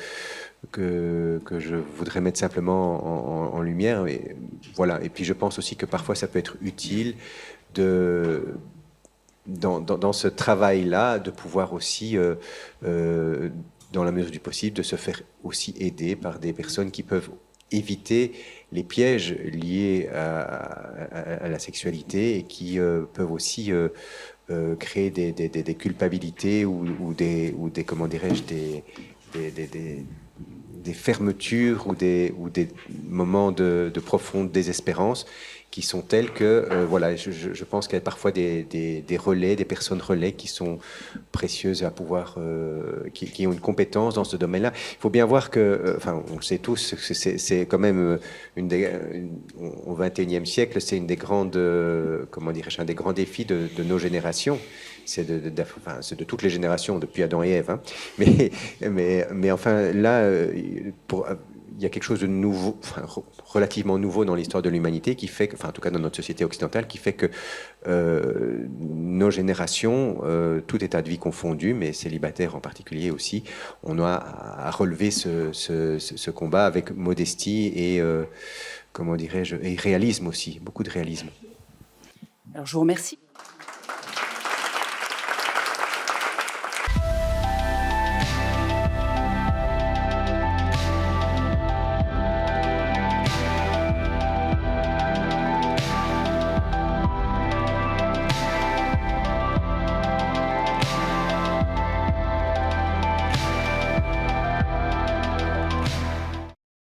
je voudrais mettre simplement en lumière. Et voilà. Et puis je pense aussi que parfois ça peut être utile dans ce travail-là, de pouvoir aussi, dans la mesure du possible, de se faire aussi aider par des personnes qui peuvent éviter les pièges liés à la sexualité, et qui peuvent aussi créer des culpabilités ou des comment dirais-je, des fermetures ou des moments de profonde désespérance qui sont tels que, voilà, je pense qu'il y a parfois des relais, des personnes relais qui sont précieuses à pouvoir, qui ont une compétence dans ce domaine-là. Il faut bien voir que, enfin, on le sait tous, c'est quand même au XXIe siècle, c'est une des grandes, comment dirais-je, un des grands défis de nos générations. C'est de toutes les générations, depuis Adam et Ève. Hein. Mais enfin, là, il y a quelque chose de nouveau, enfin, relativement nouveau dans l'histoire de l'humanité, qui fait que, enfin, en tout cas dans notre société occidentale, qui fait que nos générations, tout état de vie confondu, mais célibataires en particulier aussi, on a à relever ce combat avec modestie et, comment dirais-je, et réalisme aussi, beaucoup de réalisme. Alors, je vous remercie.